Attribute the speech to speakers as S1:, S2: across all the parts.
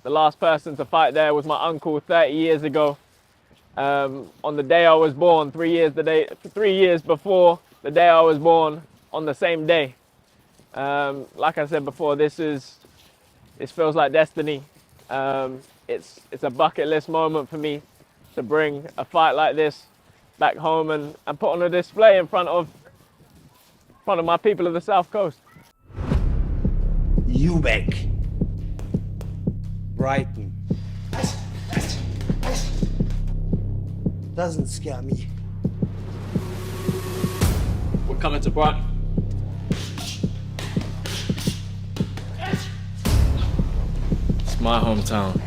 S1: The last person to fight there was my uncle 30 years ago. On the day I was born, 3 years before the day I was born, on the same day. Like I said before, this feels like destiny. It's a bucket list moment for me to bring a fight like this back home and put on a display in front of my people of the South Coast.
S2: Eubank. Brighton. Doesn't scare me.
S1: We're coming to Brighton. It's my hometown.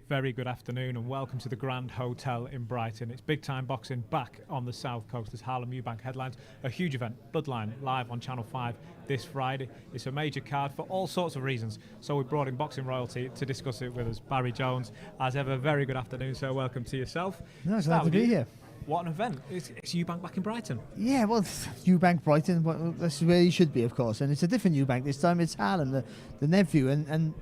S3: Very good afternoon and welcome to the Grand Hotel in Brighton. It's big time boxing back on the South Coast as Harlem Eubank headlines a huge event, Bloodline, live on Channel 5 this Friday. It's a major card for all sorts of reasons, so we brought in boxing royalty to discuss it with us. Barry Jones, as ever, very good afternoon, so welcome to yourself.
S4: No, it's glad to be here.
S3: What an event. It's Eubank back in Brighton.
S4: Yeah, well, Eubank, Brighton, well, that's where he should be, of course, and it's a different Eubank this time. It's Harlem, the nephew, and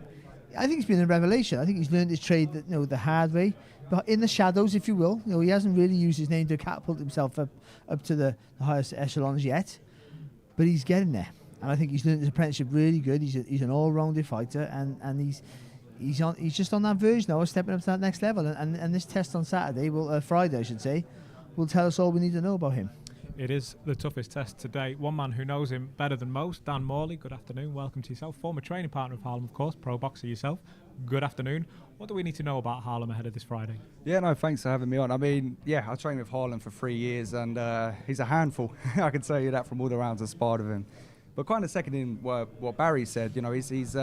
S4: I think it's been a revelation. I think he's learned his trade, the hard way, but in the shadows, if you will. He hasn't really used his name to catapult himself up to the highest echelons yet, but he's getting there. And I think he's learned his apprenticeship really good. He's an all-rounded fighter, and he's just on that verge now of stepping up to that next level. And this test on Saturday, Friday, I should say, will tell us all we need to know about him.
S3: It is the toughest test today. One man who knows him better than most, Dan Morley, good afternoon, welcome to yourself. Former training partner of Harlem, of course, pro boxer yourself. Good afternoon. What do we need to know about Harlem ahead of this Friday?
S5: Yeah, no, thanks for having me on. I mean, yeah, I trained with Harlem for 3 years and he's a handful. I can tell you that from all the rounds I sparred with him. But kind of seconding what Barry said, he's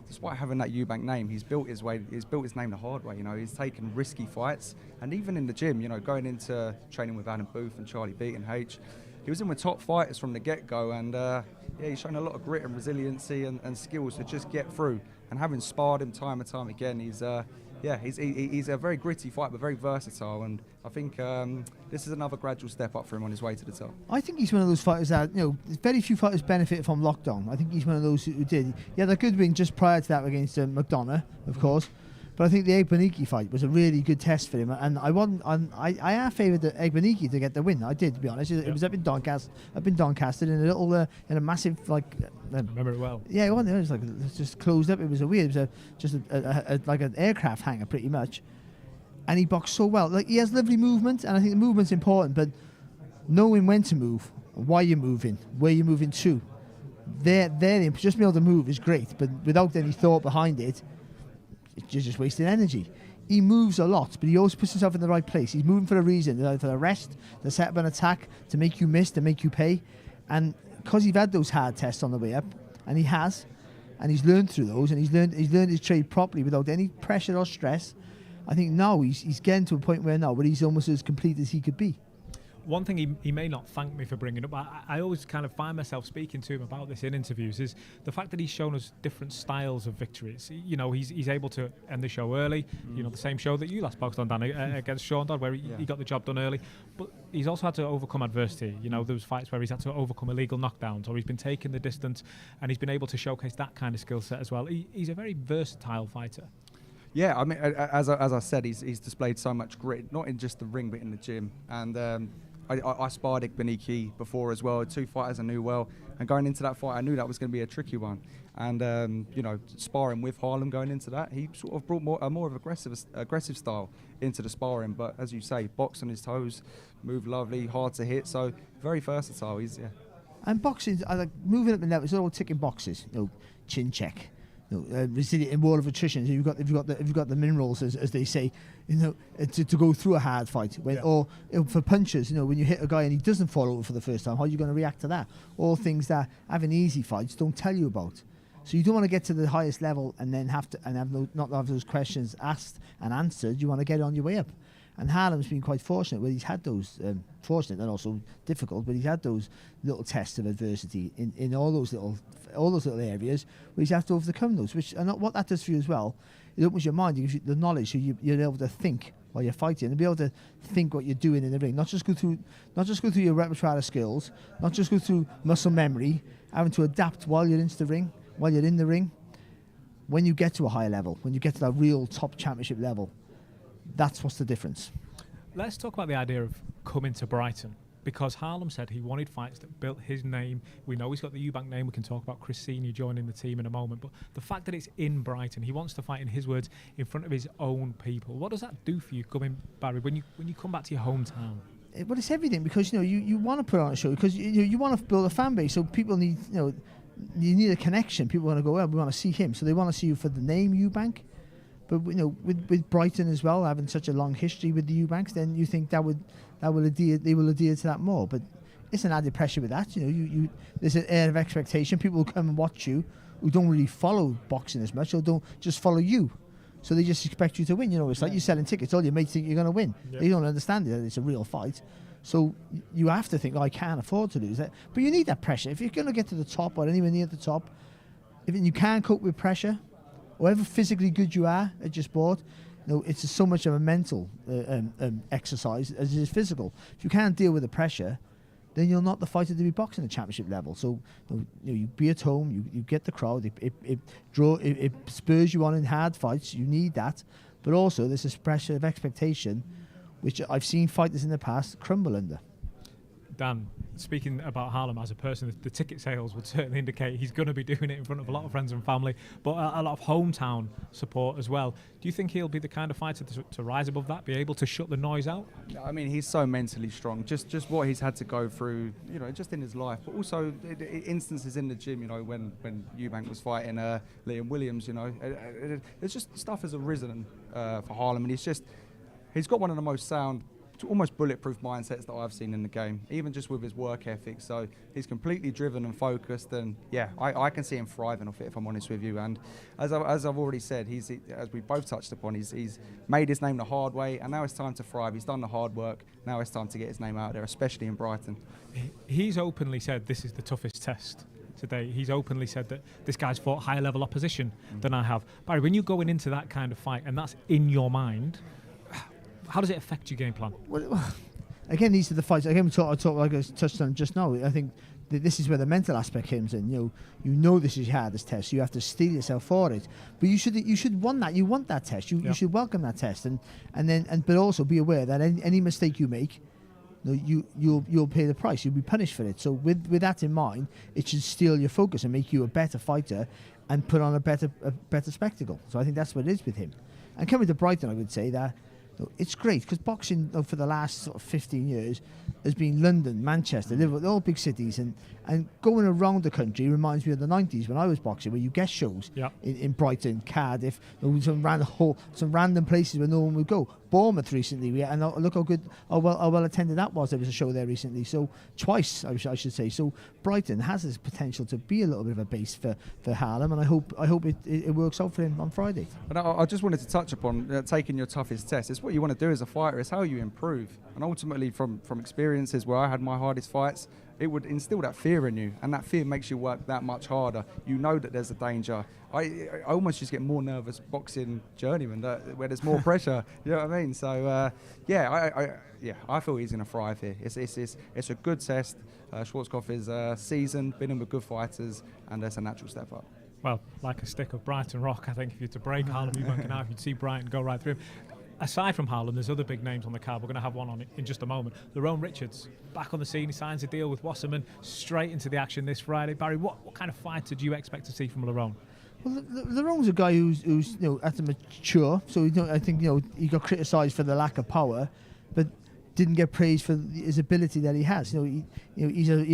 S5: despite having that Eubank name, he's built his name the hard way. He's taken risky fights, and even in the gym, going into training with Adam Booth and Charlie Beaton H, he was in with top fighters from the get-go, and he's shown a lot of grit and resiliency and skills to just get through. And having sparred him time and time again, he's yeah, he's a very gritty fighter, but very versatile, and I think this is another gradual step up for him on his way to the top.
S4: I think he's one of those fighters that, very few fighters benefit from lockdown. I think he's one of those who did. He had a good win just prior to that against McDonough, of course. But I think the Egbeniki fight was a really good test for him, and I have favoured the Egbeniki to get the win. I did, to be honest. It was up in Doncaster in a little in a massive
S3: I remember it well.
S4: Yeah, it was like it just closed up. It was just like an aircraft hangar pretty much, and he boxed so well. Like, he has lovely movement, and I think the movement's important, but knowing when to move, why you're moving, where you're moving to, just being able to move is great, but without any thought behind it, you're just wasting energy. He moves a lot, but he always puts himself in the right place. He's moving for a reason, for the rest, to set up an attack, to make you miss, to make you pay. And because he's had those hard tests on the way up, and he's learned through those, and he's learned his trade properly without any pressure or stress. I think now he's getting to a point where he's almost as complete as he could be.
S3: One thing he may not thank me for bringing up, I always kind of find myself speaking to him about this in interviews, is the fact that he's shown us different styles of victories. He's able to end the show early, the same show that you last boxed on, Dan, against Sean Dodd, where he got the job done early. But he's also had to overcome adversity. There was fights where he's had to overcome illegal knockdowns, or he's been taking the distance, and he's been able to showcase that kind of skill set as well. He's a very versatile fighter.
S5: Yeah, I mean, as I said, he's displayed so much grit, not in just the ring, but in the gym. And I sparred Egbeniki before as well. 2 fighters I knew well, and going into that fight, I knew that was going to be a tricky one. And sparring with Harlem going into that, he sort of brought a more of aggressive style into the sparring. But as you say, box on his toes, move lovely, hard to hit. So very versatile.
S4: And boxing, I like moving up the level. It's all ticking boxes. Chin check. Resilient in wall of attrition. You've got the minerals, as they say, to go through a hard fight. Or for punches, when you hit a guy and he doesn't fall over for the first time, how are you going to react to that? All things that having easy fights don't tell you about. So you don't want to get to the highest level and then not have those questions asked and answered. You want to get on your way up. And Harlem's been quite fortunate where he's had those, fortunate and also difficult, but he's had those little tests of adversity in all those little areas where he's had to overcome those. And what that does for you as well, it opens your mind, it gives you the knowledge, so you're able to think while you're fighting, and be able to think what you're doing in the ring. Not just go through your repertoire of skills, not just go through muscle memory, having to adapt while you're in the ring. When you get to a higher level, when you get to that real top championship level, that's what's the difference.
S3: Let's talk about the idea of coming to Brighton, because Harlem said he wanted fights that built his name. We know he's got the Eubank name. We can talk about Chris Senior joining the team in a moment, but the fact that it's in Brighton, he wants to fight, in his words, in front of his own people. What does that do for you, Barry, when you come back to your hometown?
S4: Well, it's everything, because you want to put on a show, because you want to build a fan base, so people need you need a connection. People want to go, well, we want to see him, so they want to see you for the name Eubank. But with Brighton as well, having such a long history with the Eubanks, then you think they will adhere to that more. But it's an added pressure with that. There's an air of expectation. People will come and watch you who don't really follow boxing as much, or don't just follow you. So they just expect you to win. It's like you're selling tickets. All your mates think you're going to win. Yeah. They don't understand that it's a real fight. So you have to think, I can't afford to lose that. But you need that pressure. If you're going to get to the top or anywhere near the top, if you can't cope with pressure, however physically good you are at your sport, it's so much of a mental exercise as it is physical. If you can't deal with the pressure, then you're not the fighter to be boxing at championship level. So you be at home, you get the crowd, it spurs you on in hard fights. You need that, but also there's this pressure of expectation, which I've seen fighters in the past crumble under.
S3: Dan, speaking about Harlem as a person, the ticket sales would certainly indicate he's going to be doing it in front of a lot of friends and family, but a lot of hometown support as well. Do you think he'll be the kind of fighter to rise above that, be able to shut the noise out?
S5: I mean, he's so mentally strong. Just what he's had to go through, just in his life, but also instances in the gym. When Eubank was fighting Liam Williams, it's just stuff has arisen for Harlem, and he's got one of the most sound, almost bulletproof mindsets that I've seen in the game, even just with his work ethic. So he's completely driven and focused, and I can see him thriving off it, if I'm honest with you. And as I've already said, as we both touched upon, he's made his name the hard way, and now it's time to thrive. He's done the hard work. Now it's time to get his name out there, especially in Brighton.
S3: He's openly said this is the toughest test today. He's openly said that this guy's fought higher level opposition than I have. Barry, when you're going into that kind of fight and that's in your mind, how does it affect your game plan?
S4: Well, again, these are the fights. Again, I talk like I touched on just now. I think this is where the mental aspect comes in. You know this is your hardest test. You have to steel yourself for it. But you should want that. You want that test. You should welcome that test, but also be aware that any mistake you make, you'll pay the price. You'll be punished for it. So with that in mind, it should steal your focus and make you a better fighter, and put on a better spectacle. So I think that's what it is with him. And coming to Brighton, I would say that it's great because boxing for the last sort of 15 years has been London, Manchester, Liverpool, all big cities, and going around the country reminds me of the 90s when I was boxing, where you get shows in Brighton, Cardiff, some random places where no one would go. Bournemouth recently, and look how well attended that was. There was a show there recently, so twice I should say. So Brighton has this potential to be a little bit of a base for Harlem, and I hope it works out for him on Friday.
S5: But I just wanted to touch upon taking your toughest test. It's what you want to do as a fighter. It's how you improve, and ultimately from experiences where I had my hardest fights, it would instill that fear in you, and that fear makes you work that much harder. You know that there's a danger. I almost just get more nervous boxing journeyman where there's more pressure. You know what I mean? So I feel he's going to thrive here. It's a good test. Schwarzkopf is seasoned, been in with good fighters, and that's a natural step up.
S3: Well, like a stick of Brighton rock, I think if you're to break Harlem Eubank out, you'd see Brighton go right through him. Aside from Harlem, there's other big names on the card. We're going to have one on in just a moment. Lon Richards, back on the scene. He signs a deal with Wasserman, straight into the action this Friday. Barry, what kind of fighter do you expect to see from Lon?
S4: Well, Laron's a guy who's at the mature. So I think he got criticised for the lack of power, but didn't get praised for his ability that he has. He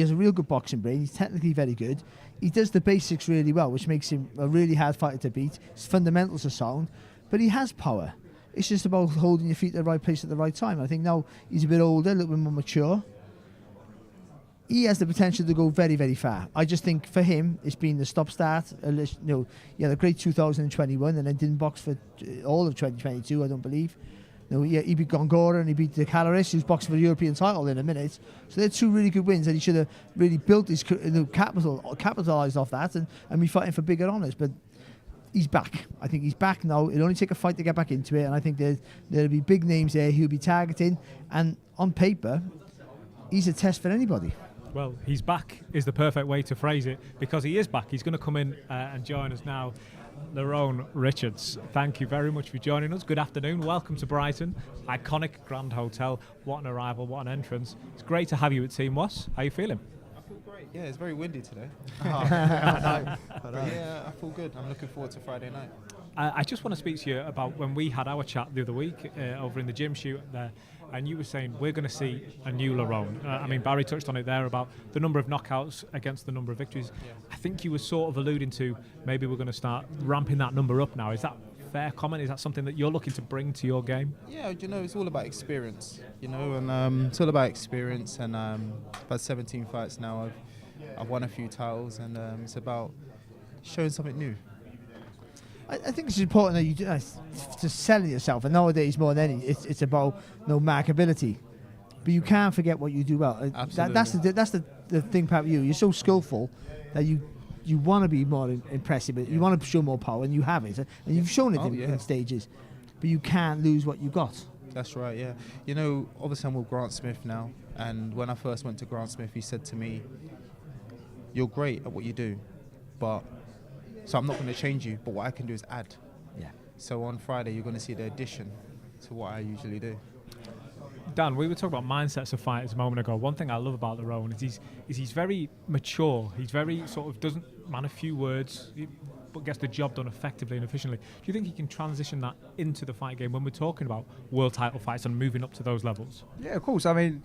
S4: has a real good boxing brain. He's technically very good. He does the basics really well, which makes him a really hard fighter to beat. His fundamentals are sound, but he has power. It's just about holding your feet at the right place at the right time. I think now he's a bit older, a little bit more mature. He has the potential to go very, very far. I just think for him, it's been the stop-start. He had a great 2021 and then didn't box for all of 2022, I don't believe. He beat Gongora and he beat the Calaris, who's boxing for the European title in a minute. So they're two really good wins, and he should have really built his capitalised off that and be fighting for bigger honours. But he's back. I think he's back now. It'll only take a fight to get back into it, and I think there'll be big names there he'll be targeting. And on paper, he's a test for anybody.
S3: Well, he's back is the perfect way to phrase it, because he is back. He's going to come in and join us now. Lon Richards, thank you very much for joining us. Good afternoon. Welcome to Brighton. Iconic Grand Hotel. What an arrival, what an entrance. It's great to have you at Team Schwarz. How are you feeling?
S2: Great. Yeah, it's very windy today. Yeah, I feel good. I'm looking forward to Friday night.
S3: I just want to speak to you about when we had our chat the other week over in the gym shoot there, and you were saying we're going to see a new Lon. I mean, Barry touched on it there about the number of knockouts against the number of victories. Yeah. I think you were sort of alluding to maybe we're going to start ramping that number up now. Is that fair comment? Is that something that you're looking to bring to your game?
S2: Yeah, it's all about experience, and it's all about experience. And I've had 17 fights now. I've won a few titles, and it's about showing something new.
S4: I think it's important that you just selling yourself, and nowadays more than any, it's about markability. But you can't forget what you do well.
S2: Absolutely.
S4: That's the thing about you. You're so skillful that you want to be more impressive, but you want to show more power, and you have it, and you've shown it in stages. But you can't lose what you got.
S2: That's right. Yeah. Obviously I'm with Grant Smith now, and when I first went to Grant Smith, he said to me, "You're great at what you do, so I'm not going to change you, but what I can do is add."
S4: Yeah.
S2: So on Friday, you're going to see the addition to what I usually do.
S3: Dan, we were talking about mindsets of fighters a moment ago. One thing I love about Lon is he's very mature. He's very doesn't man a few words, but gets the job done effectively and efficiently. Do you think he can transition that into the fight game when we're talking about world title fights and moving up to those levels?
S5: Yeah, of course. I mean,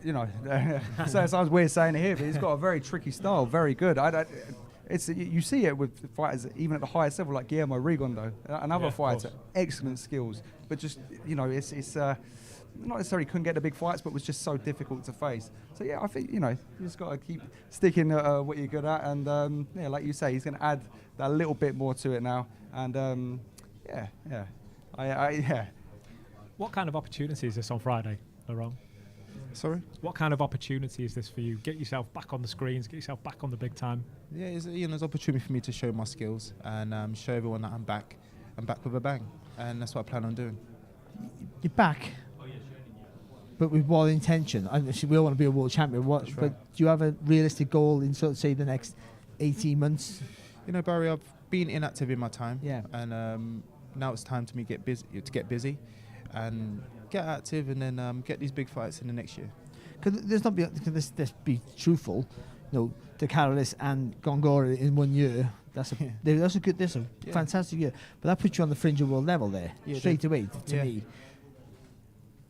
S5: so it sounds weird saying it here, but he's got a very tricky style, very good. You see it with fighters even at the highest level, like Guillermo Rigondeaux, another fighter, excellent skills, but just it's not necessarily couldn't get the big fights, but was just so difficult to face. So yeah, I think you just got to keep sticking what you're good at, and like you say, he's going to add that little bit more to it now, and
S3: What kind of opportunity is this on Friday, Lon?
S2: Sorry?
S3: What kind of opportunity is this for you? Get yourself back on the screens, get yourself back on the big time.
S2: Yeah, it's an opportunity for me to show my skills and show everyone that I'm back with a bang, and that's what I plan on doing.
S4: You're back, but with what intention? We all want to be a world champion.
S2: That's right.
S4: But do you have a realistic goal in sort of say the next 18 months?
S2: You know, Barry, I've been inactive in my time,
S4: Yeah.
S2: and now it's time to me get busy, and get active, and then get these big fights in the next year.
S4: Let's be truthful. The Carolis and Gongora in 1 year. That's a fantastic year. But that puts you on the fringe of world level there straight away to me.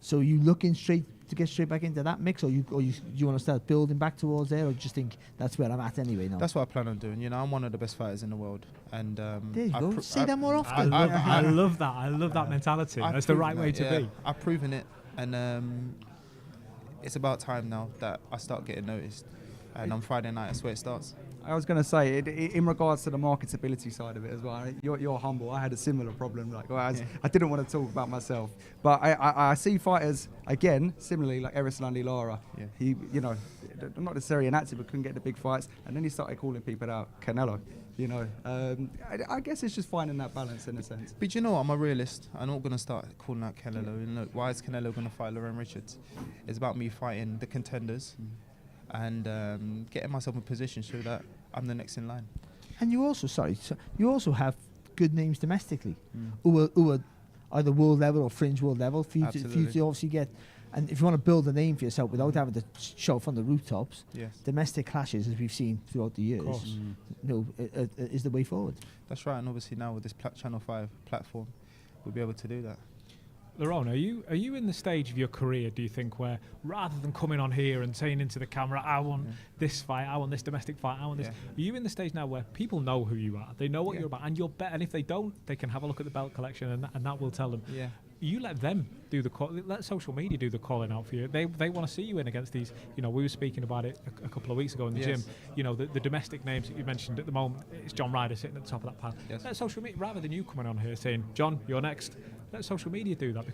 S4: So you looking to get straight back into that mix, or you want to start building back towards there, or just think that's where I'm at anyway now?
S2: That's what I plan on doing. You know, I'm one of the best fighters in the world, and
S4: there you go. Say that more
S3: I
S4: often.
S3: love that. I love that mentality. That's the right way to be.
S2: I've proven it, and it's about time now that I start getting noticed. And on Friday night, that's where it starts.
S5: I was going to say, in regards to the marketability side of it as well, you're humble. I had a similar problem. I didn't want to talk about myself, but I see fighters again, similarly like Erislandy Lara.
S2: Yeah.
S5: He, not necessarily an active, but couldn't get the big fights, and then he started calling people out. Canelo, I guess it's just finding that balance in a sense.
S2: But you know what? I'm a realist. I'm not going to start calling out Canelo. Why is Canelo going to fight Lon Richards? It's about me fighting the contenders. And getting myself in position so that I'm the next in line.
S4: And you also have good names domestically who are either world level or fringe world level for you to obviously get. And if you want to build a name for yourself without having to show from the rooftops, domestic clashes, as we've seen throughout the years, is the way forward.
S2: That's right, and obviously now with this Channel 5 platform, we'll be able to do that.
S3: Lerone, are you in the stage of your career, do you think, where rather than coming on here and saying into the camera, I want this fight, I want this domestic fight, I want this, are you in the stage now where people know who you are, they know what you're about, and you're better, and if they don't, they can have a look at the belt collection and that will tell them. Yeah. You let them do the call, let social media do the calling out for you. They want to see you in against these, we were speaking about it a couple of weeks ago in the gym, the domestic names that you mentioned at the moment, it's John Ryder sitting at the top of that pile. Yes. Let social media, rather than you coming on here saying, John, you're next, let social media do that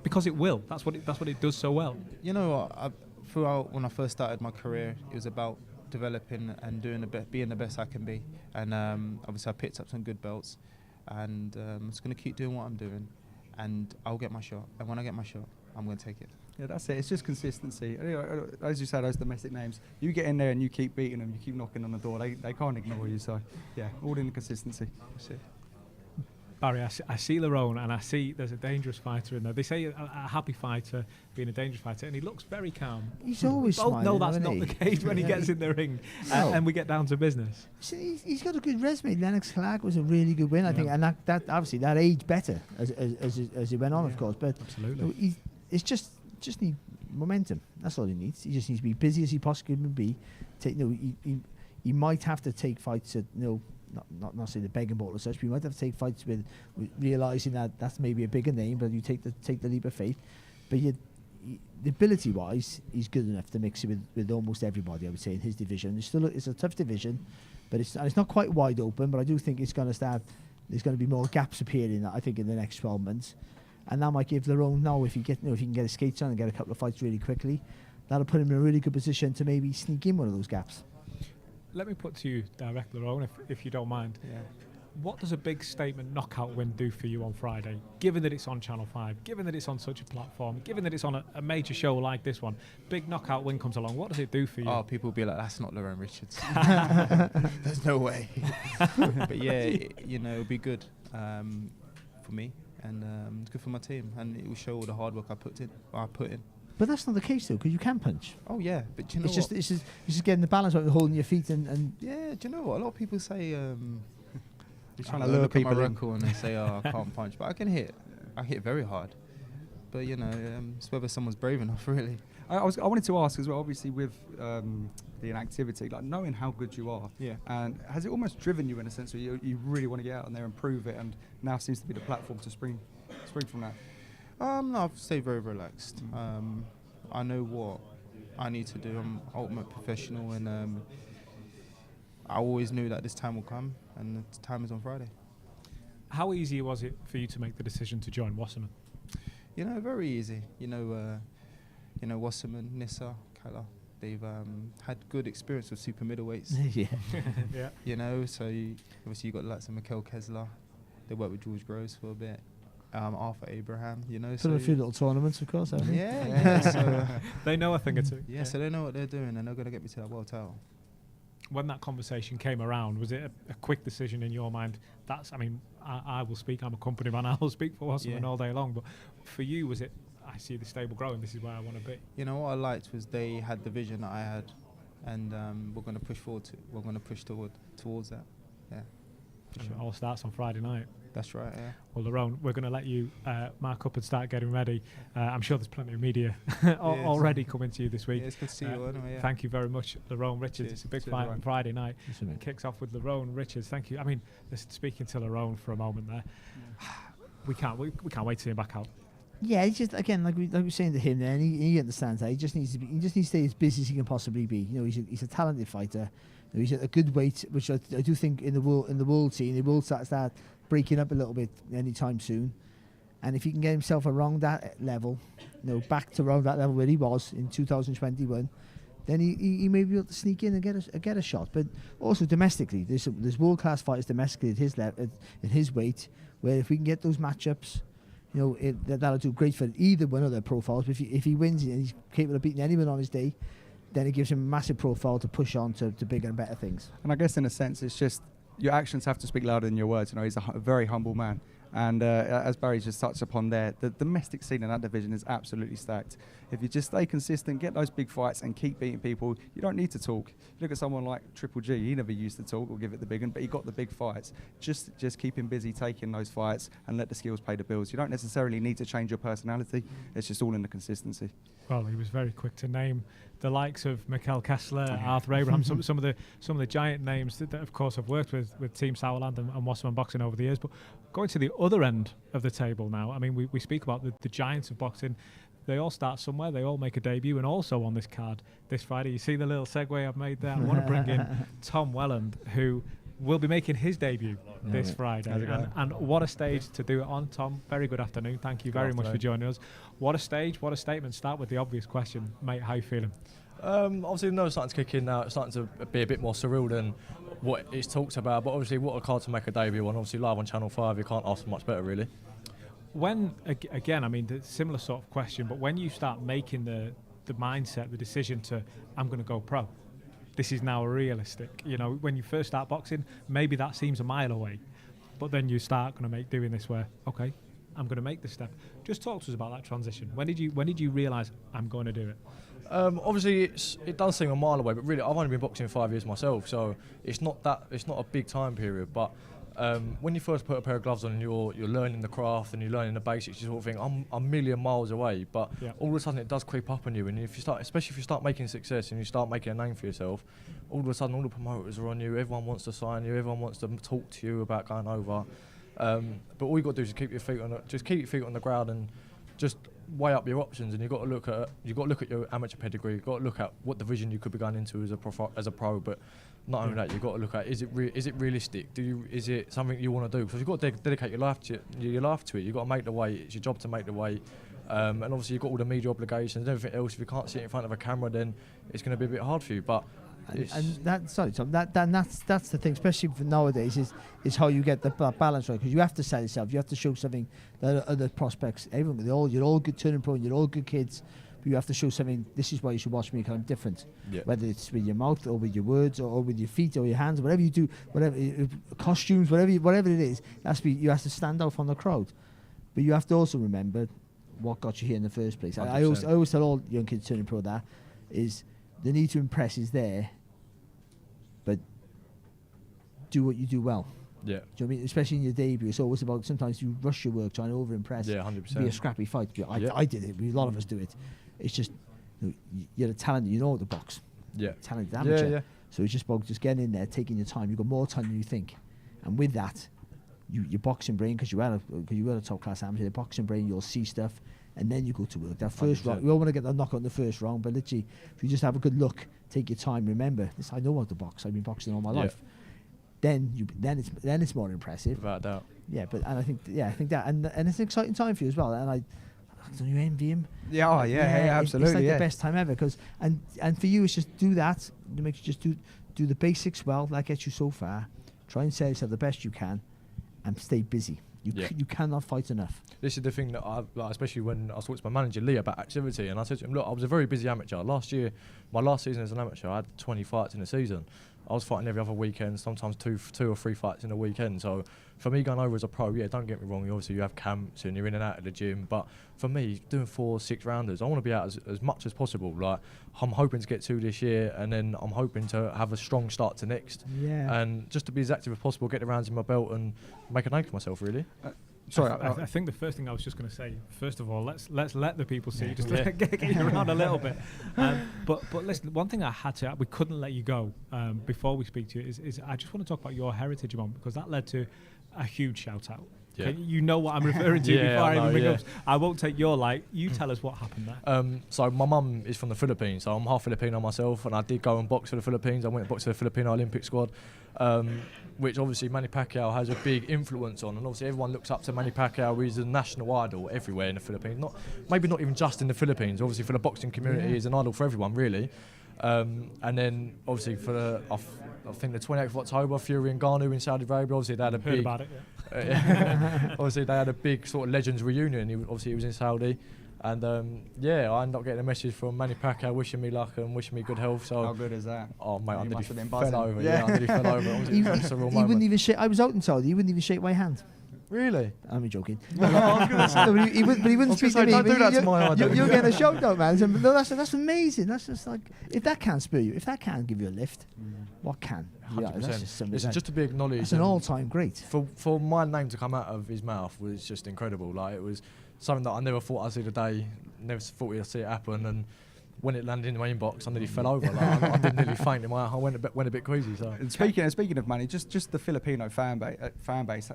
S3: because it will. That's what it does so well.
S2: You know what? Throughout when I first started my career, it was about developing and being the best I can be. And obviously, I picked up some good belts, and I'm just going to keep doing what I'm doing, and I'll get my shot. And when I get my shot, I'm going to take it.
S5: Yeah, that's it. It's just consistency. As you said, those domestic names, you get in there and you keep beating them, you keep knocking on the door. They can't ignore you. So, yeah, all in the consistency.
S2: That's it.
S3: Barry, I see Lerone and I see there's a dangerous fighter in there. They say a happy fighter being a dangerous fighter, and he looks very calm.
S4: He's always smiling.
S3: No, that's not the case when he gets in the ring and we get down to business.
S4: He's got a good resume. Lennox Clark was a really good win, I think, and that obviously that aged better as he went on, of course. But
S3: absolutely,
S4: it's just need momentum. That's all he needs. He just needs to be busy as he possibly can be. He might have to take fights at not say the begging ball as such, but you might have to take fights with realising that that's maybe a bigger name, but you take the leap of faith. But the ability wise, he's good enough to mix it with almost everybody, I would say, in his division. It's a tough division, but it's not quite wide open, but I do think there's going to be more gaps appearing, I think, in the next 12 months. And that might give Lerone now, if he can get his skates on and get a couple of fights really quickly, that'll put him in a really good position to maybe sneak in one of those gaps.
S3: Let me put to you direct, Lerone, if you don't mind.
S2: Yeah.
S3: What does a big statement knockout win do for you on Friday, given that it's on Channel 5, given that it's on such a platform, given that it's on a major show like this one? Big knockout win comes along. What does it do for you?
S2: Oh, people will be like, that's not Lon Richards. There's no way. But yeah, it'll be good for me, and it's good for my team, and it will show all the hard work I put in.
S4: But that's not the case though, because you can punch.
S2: Oh yeah, but do you know
S4: it's just getting the balance out, holding your feet and.
S2: Yeah, do you know what? A lot of people say.
S5: You're trying to lure people in.
S2: And they say, "Oh, I can't punch," but I can hit. I hit very hard. But it's whether someone's brave enough, really.
S5: I wanted to ask as well, obviously with the inactivity, like knowing how good you are.
S2: Yeah.
S5: And has it almost driven you in a sense where you really want to get out and there and prove it, and now seems to be the platform to spring from that?
S2: No, I've stayed very relaxed. I know what I need to do. I'm ultimate professional, and I always knew that this time will come, and the time is on Friday.
S3: How easy was it for you to make the decision to join Wasserman?
S2: Very easy. you know, Wasserman, Nissa, Kala, they've had good experience with super middleweights.
S4: Yeah.
S3: Yeah.
S2: You know, so obviously you got lots of Mikkel Kessler. They worked with George Groves for a bit. Arthur Abraham, you know.
S4: Put
S2: So
S4: in a few little tournaments, of course. haven't they?
S2: yeah. So,
S3: They know a thing or two.
S2: so they know what they're doing, and they're going to get me to that world title.
S3: When that conversation came around, was it a quick decision in your mind? I mean, I will speak, I'm a company man, I will speak for Wasserman all day long, but for you, was it, I see the stable growing, this is where I want to be?
S2: You know, what I liked was they had the vision that I had, and we're going to push towards that. Yeah.
S3: And it all starts on Friday night.
S2: That's right, yeah.
S3: Well, Lerone, we're going to let you mark up and start getting ready. I'm sure there's plenty of media already coming to you this week.
S2: Yeah, it's good to see you anyway, yeah.
S3: Thank you very much, Lon Richards.
S2: Cheers.
S3: It's a big
S2: Cheers,
S3: fight
S2: Lon.
S3: on Friday night.
S4: Yes, mate.
S3: It kicks off with Lon Richards. Thank you. I mean, speaking to Lon for a moment there, we can't wait to see him back out.
S4: Yeah, he's just, again, like we were saying to him there, and he understands that. He just needs to stay as busy as he can possibly be. You know, he's a talented fighter. You know, he's at a good weight, which I do think in the world scene, he will start breaking up a little bit anytime soon. And if he can get himself around that level, you know, back to around that level where he was in 2021, then he may be able to sneak in and get a shot. But also domestically, there's world class fighters domestically at his level, at his weight, where if we can get those matchups, you know, that'll do great for either one of their profiles. But if he wins and he's capable of beating anyone on his day, then it gives him a massive profile to push on to bigger and better things.
S5: And I guess in a sense, it's just your actions have to speak louder than your words. You know, he's a very humble man. And as Barry just touched upon there, the domestic scene in that division is absolutely stacked. If you just stay consistent, get those big fights and keep beating people, you don't need to talk. Look at someone like Triple G. He never used to talk or give it the big one, but he got the big fights. Just keep him busy taking those fights and let the skills pay the bills. You don't necessarily need to change your personality. It's just all in the consistency.
S3: Well, he was very quick to name the likes of Mikkel Kessler, Arthur Abraham, some of the giant names that of course have worked with Team Sauerland and Wasserman Boxing over the years. But going to the other end of the table now, I mean, we speak about the giants of boxing. They all start somewhere. They all make a debut, and also on this card this Friday, you see the little segue I've made there. I want to bring in Tom Welland, who will be making his debut this Friday. And what a stage to do it on, Tom. Very good afternoon. Thank you very much for joining us. What a stage, what a statement. Start with the obvious question. Mate, how you feeling?
S6: Obviously, the nerves starting to kick in now. It's starting to be a bit more surreal than what it's talked about. But obviously, what a card to make a debut on. Obviously, live on Channel 5, you can't ask for much better, really.
S3: When, again, I mean, the similar sort of question, but when you start making the mindset, the decision to, I'm going to go pro, this is now realistic. You know, when you first start boxing, maybe that seems a mile away, but then you start going to doing this where, okay, I'm going to make this step. Just talk to us about that transition. When did you realise I'm going to do it?
S6: Obviously, it does seem a mile away, but really, I've only been boxing 5 years myself, so it's not a big time period. But when you first put a pair of gloves on and you're learning the craft and you're learning the basics, you sort of think, I'm a million miles away. But all of a sudden, it does creep up on you, and especially if you start making success and you start making a name for yourself, all of a sudden, all the promoters are on you. Everyone wants to sign you. Everyone wants to talk to you about going over. But all you got to do is keep your feet on the ground and just weigh up your options. And you've got to look at your amateur pedigree. You've got to look at what division you could be going into as a pro. But not only that, you've got to look at is it realistic? Is it something you want to do? Because you've got to dedicate your life to it. You've got to make the weight. It's your job to make the weight. And obviously you've got all the media obligations and everything else. If you can't sit in front of a camera, then it's going to be a bit hard for you. But
S4: and that's the thing, especially for nowadays, is how you get the balance right, because you have to sell yourself. You have to show something that other prospects, everyone, you're all good turning pro, and you're all good kids, but you have to show something. This is why you should watch me, because I'm different. Yeah. Whether it's with your mouth or with your words or with your feet or your hands, whatever you do, whatever costumes, whatever it is, you have to stand out from the crowd. But you have to also remember what got you here in the first place. I always tell all young kids turning pro that is the need to impress is there, but do what you do well.
S6: Yeah.
S4: Do you know what I mean? Especially in your debut, it's always about, sometimes you rush your work trying to over-impress.
S6: Yeah, 100%.
S4: Be a scrappy fight. I did it. A lot of us do it. It's just, you're a talent. You know the box.
S6: Yeah.
S4: Talented amateur.
S6: Yeah.
S4: So it's just about just getting in there, taking your time. You've got more time than you think. And with that, your boxing brain, because you were a top-class amateur, the boxing brain, you'll see stuff, and then you go to work. That first round, we all want to get the knock on the first round, but literally, if you just have a good look, take your time, remember, I know how to box. I've been boxing all my life. Then it's more impressive.
S6: Without a doubt.
S4: Yeah, I think that, and it's an exciting time for you as well. And don't you envy him?
S5: Yeah, oh, yeah, absolutely.
S4: It's like
S5: yeah.
S4: the best time ever. And for you, it's just do that. It makes you just do the basics well. That gets you so far. Try and sell yourself the best you can, and stay busy. You cannot fight enough.
S6: This is the thing that I like, especially when I talked to my manager Lee about activity, and I said to him, look, I was a very busy amateur. Last year, my last season as an amateur, I had 20 fights in a season. I was fighting every other weekend, sometimes two or three fights in a weekend. So for me going over as a pro, yeah, don't get me wrong, obviously you have camps and you're in and out of the gym, but for me, doing 4 6 rounders, I want to be out as much as possible. Like, I'm hoping to get 2 this year, and then I'm hoping to have a strong start to next.
S4: Yeah.
S6: And just to be as active as possible, get the rounds in my belt and make a name for myself, really.
S5: Sorry,
S3: I think the first thing I was just going to say, first of all, let's let the people see, just to get you around a little bit. But listen, one thing I had to, we couldn't let you go before we speak to you is I just want to talk about your heritage moment, because that led to a huge shout out.
S6: Yeah.
S3: You know what I'm referring to before I even bring up. I won't take your light. You tell us what happened there.
S6: So my mum is from the Philippines, so I'm half Filipino myself, and I did go and box for the Philippines. I went and boxed for the Filipino Olympic squad, which obviously Manny Pacquiao has a big influence on, and obviously everyone looks up to Manny Pacquiao. He's a national idol everywhere in the Philippines. Maybe not even just in the Philippines. Obviously for the boxing community, he's an idol for everyone, really. And then obviously for I think the 28th of October, Fury and Ngannou in Saudi Arabia. Obviously they had a
S3: Heard
S6: big.
S3: about it.
S6: Obviously they had a big sort of legends reunion. He was in Saudi, and I ended up getting a message from Manny Pacquiao wishing me luck and wishing me good health. So
S5: how good is that?
S6: Oh mate, I
S5: You
S6: nearly
S5: must have been
S6: fell
S5: buzzing.
S6: over.
S5: Yeah.
S6: I nearly fell over. It was a real
S4: He wouldn't
S6: moment.
S4: even shake. I was out in Saudi. He wouldn't even shake my hand.
S6: Really?
S4: I'm joking.
S6: I was gonna say-
S4: No, but he wouldn't speak to me.
S6: Don't do that to my idol.
S4: You're getting a shout out, man. No, that's amazing. That's just like, if that can't spur you, if that can't give you a lift, what can? Yeah,
S6: 100%.
S4: that's just something.
S6: It's just to be acknowledged.
S4: That's an
S6: and
S4: all-time great.
S6: For my name to come out of his mouth was just incredible. Like, it was something that I never thought I'd see the day. Never thought I'd see it happen. And when it landed in my inbox, I nearly fell over. Like, I did nearly faint. I went a bit queasy. So.
S5: And speaking of Manny, just the Filipino fan base.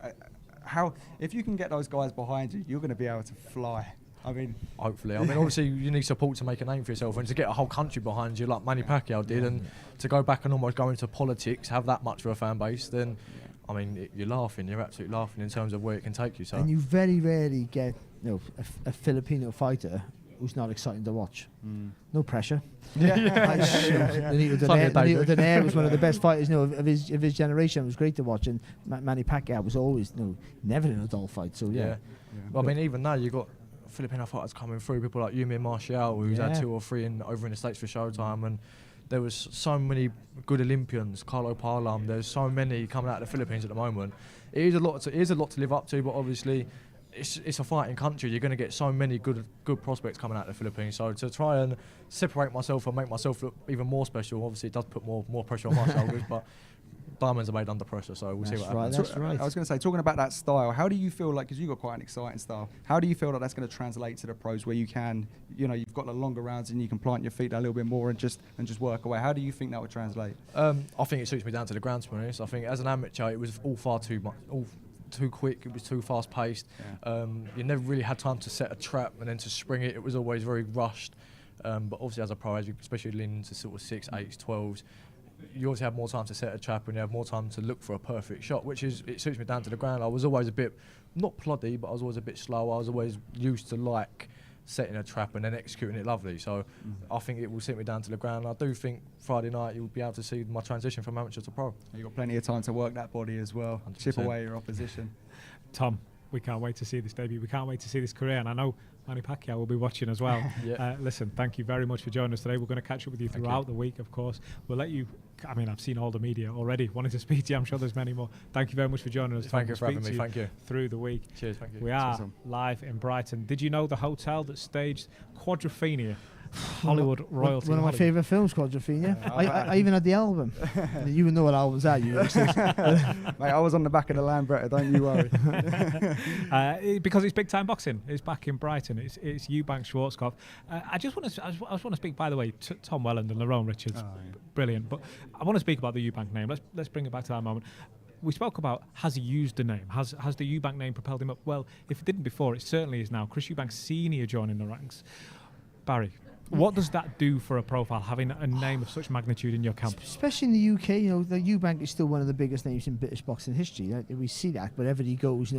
S5: How, if you can get those guys behind you, you're going to be able to fly. I mean,
S6: hopefully. I mean, obviously, you need support to make a name for yourself, and to get a whole country behind you, like Manny Pacquiao did, and to go back and almost go into politics, have that much of a fan base, then, I mean, you're laughing. You're absolutely laughing in terms of where it can take you. So.
S4: And you very rarely get a Filipino fighter who's not exciting to watch. No pressure. Benito Donaire was one of the best fighters, of his generation. It was great to watch, and Manny Pacquiao was always, never in a dull fight. So
S6: Well, I mean, even now you've got Filipino fighters coming through. People like Yumi Martial, who's had 2 or 3 over in the States for Showtime, and there was so many good Olympians. Carlo Parlam. There's so many coming out of the Philippines at the moment. It is a lot to live up to, but obviously. It's a fighting country. You're going to get so many good prospects coming out of the Philippines. So to try and separate myself and make myself look even more special, obviously it does put more pressure on my shoulders. But diamonds are made under pressure, so we'll see what happens.
S4: That's right.
S5: I was going to say, talking about that style, how do you feel like, because you've got quite an exciting style, how do you feel that that's going to translate to the pros, where you can, you've got the longer rounds and you can plant your feet a little bit more and just work away? How do you think that would translate?
S6: I think it suits me down to the ground, to be honest. I think as an amateur, it was all far too much. Too quick, it was too fast paced. You never really had time to set a trap and then to spring it. It was always very rushed. But obviously as a pro, especially leaning into sort of 6, 8s, 12s, you always have more time to set a trap and you have more time to look for a perfect shot, it suits me down to the ground. I was always a bit, not ploddy, but I was always a bit slow. I was always used to setting a trap and then executing it lovely. So I think it will suit me down to the ground. I do think Friday night you'll be able to see my transition from amateur to pro.
S5: You've got plenty of time to work that body as well,
S6: 100%.
S5: chip away your opposition.
S3: Tom, we can't wait to see this debut. We can't wait to see this career, and I know Manny Pacquiao will be watching as well. Listen, thank you very much for joining us today. We're going to catch up with you throughout the week, of course. We'll let you, I've seen all the media already wanting to speak to you. I'm sure there's many more. Thank you very much for joining us.
S6: Thank you for having me. Thank you.
S3: Through the week.
S6: Cheers, thank you.
S3: We are live in Brighton. Did you know the hotel that staged Quadrophenia? Hollywood royalty.
S4: One of my favourite films, Quadrophenia. I even had the album. You would know what albums that you
S5: Mate, I was on the back of the Lambretta, don't you worry.
S3: Because it's big time boxing. It's back in Brighton. It's Eubank Schwarzkopf. I just want to speak, by the way, to Tom Welland and Lon Richards. Brilliant. But I want to speak about the Eubank name. Let's bring it back to that moment. We spoke about, has he used the name? Has the Eubank name propelled him up? Well, if it didn't before, it certainly is now. Chris Eubank Senior joining the ranks. Barry, What does that do for a profile, having a name of such magnitude in your camp?
S4: Especially in the UK, the Eubank is still one of the biggest names in British boxing history. We see that wherever he goes.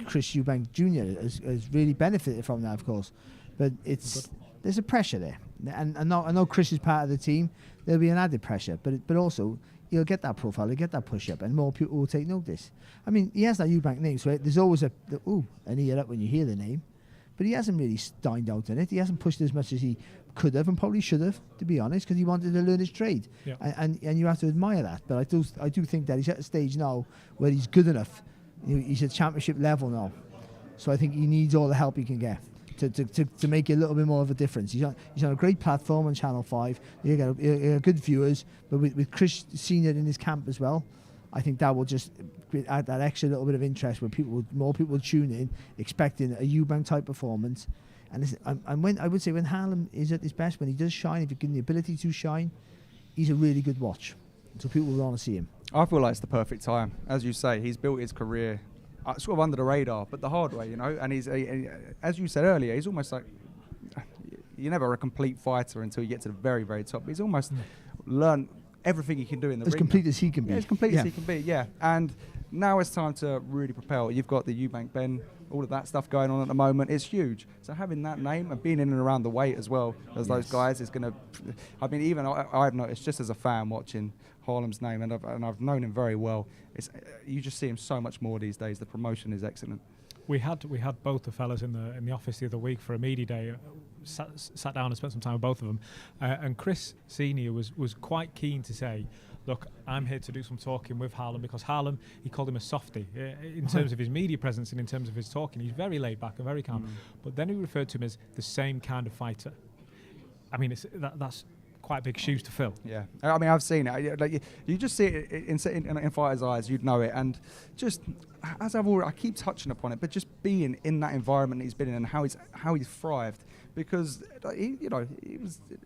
S4: Chris Eubank Jr. has really benefited from that, of course. But there's a pressure there, and I know Chris is part of the team. There'll be an added pressure, but also he'll get that profile, he'll get that push up, and more people will take notice. I mean, he has that Eubank name, so there's always an ear up when you hear the name. But he hasn't really dined out on it. He hasn't pushed as much as he could have and probably should have, to be honest, because he wanted to learn his trade.
S3: Yeah.
S4: And you have to admire that. But I do think that he's at a stage now where he's good enough. He's at championship level now. So I think he needs all the help he can get to make it a little bit more of a difference. He's on a great platform on Channel 5. You get good viewers, but with Chris Senior in his camp as well, I think that will just add that extra little bit of interest where more people will tune in, expecting a Eubank type performance. And when I would say when Harlem is at his best, when he does shine, if you give him the ability to shine, he's a really good watch. So people will want to see him.
S5: I feel like it's the perfect time. As you say, he's built his career sort of under the radar, but the hard way, And he's, as you said earlier, he's almost like you're never a complete fighter until you get to the very, very top. He's almost learned everything he can do in the ring.
S4: As complete as he can be.
S5: Yeah, as complete as he can be, yeah. And now it's time to really propel. You've got the Eubank Ben, all of that stuff going on at the moment. It's huge. So having that name and being in and around the weight as well as those guys is going to... I mean, even I've noticed just as a fan watching Harlem's name, and I've known him very well, you just see him so much more these days. The promotion is excellent.
S3: We had both the fellas in the office the other week for a media day. Sat down and spent some time with both of them, and Chris Senior was quite keen to say, look, I'm here to do some talking with Harlem, because Harlem, he called him a softie in terms of his media presence and in terms of his talking. He's very laid back and very calm, but then he referred to him as the same kind of fighter. I mean, that's quite big shoes to fill.
S5: Yeah, I mean, I've seen it. Like you just see it in fighters' eyes. You'd know it, and just as I keep touching upon it, but just being in that environment he's been in and how he's thrived. Because the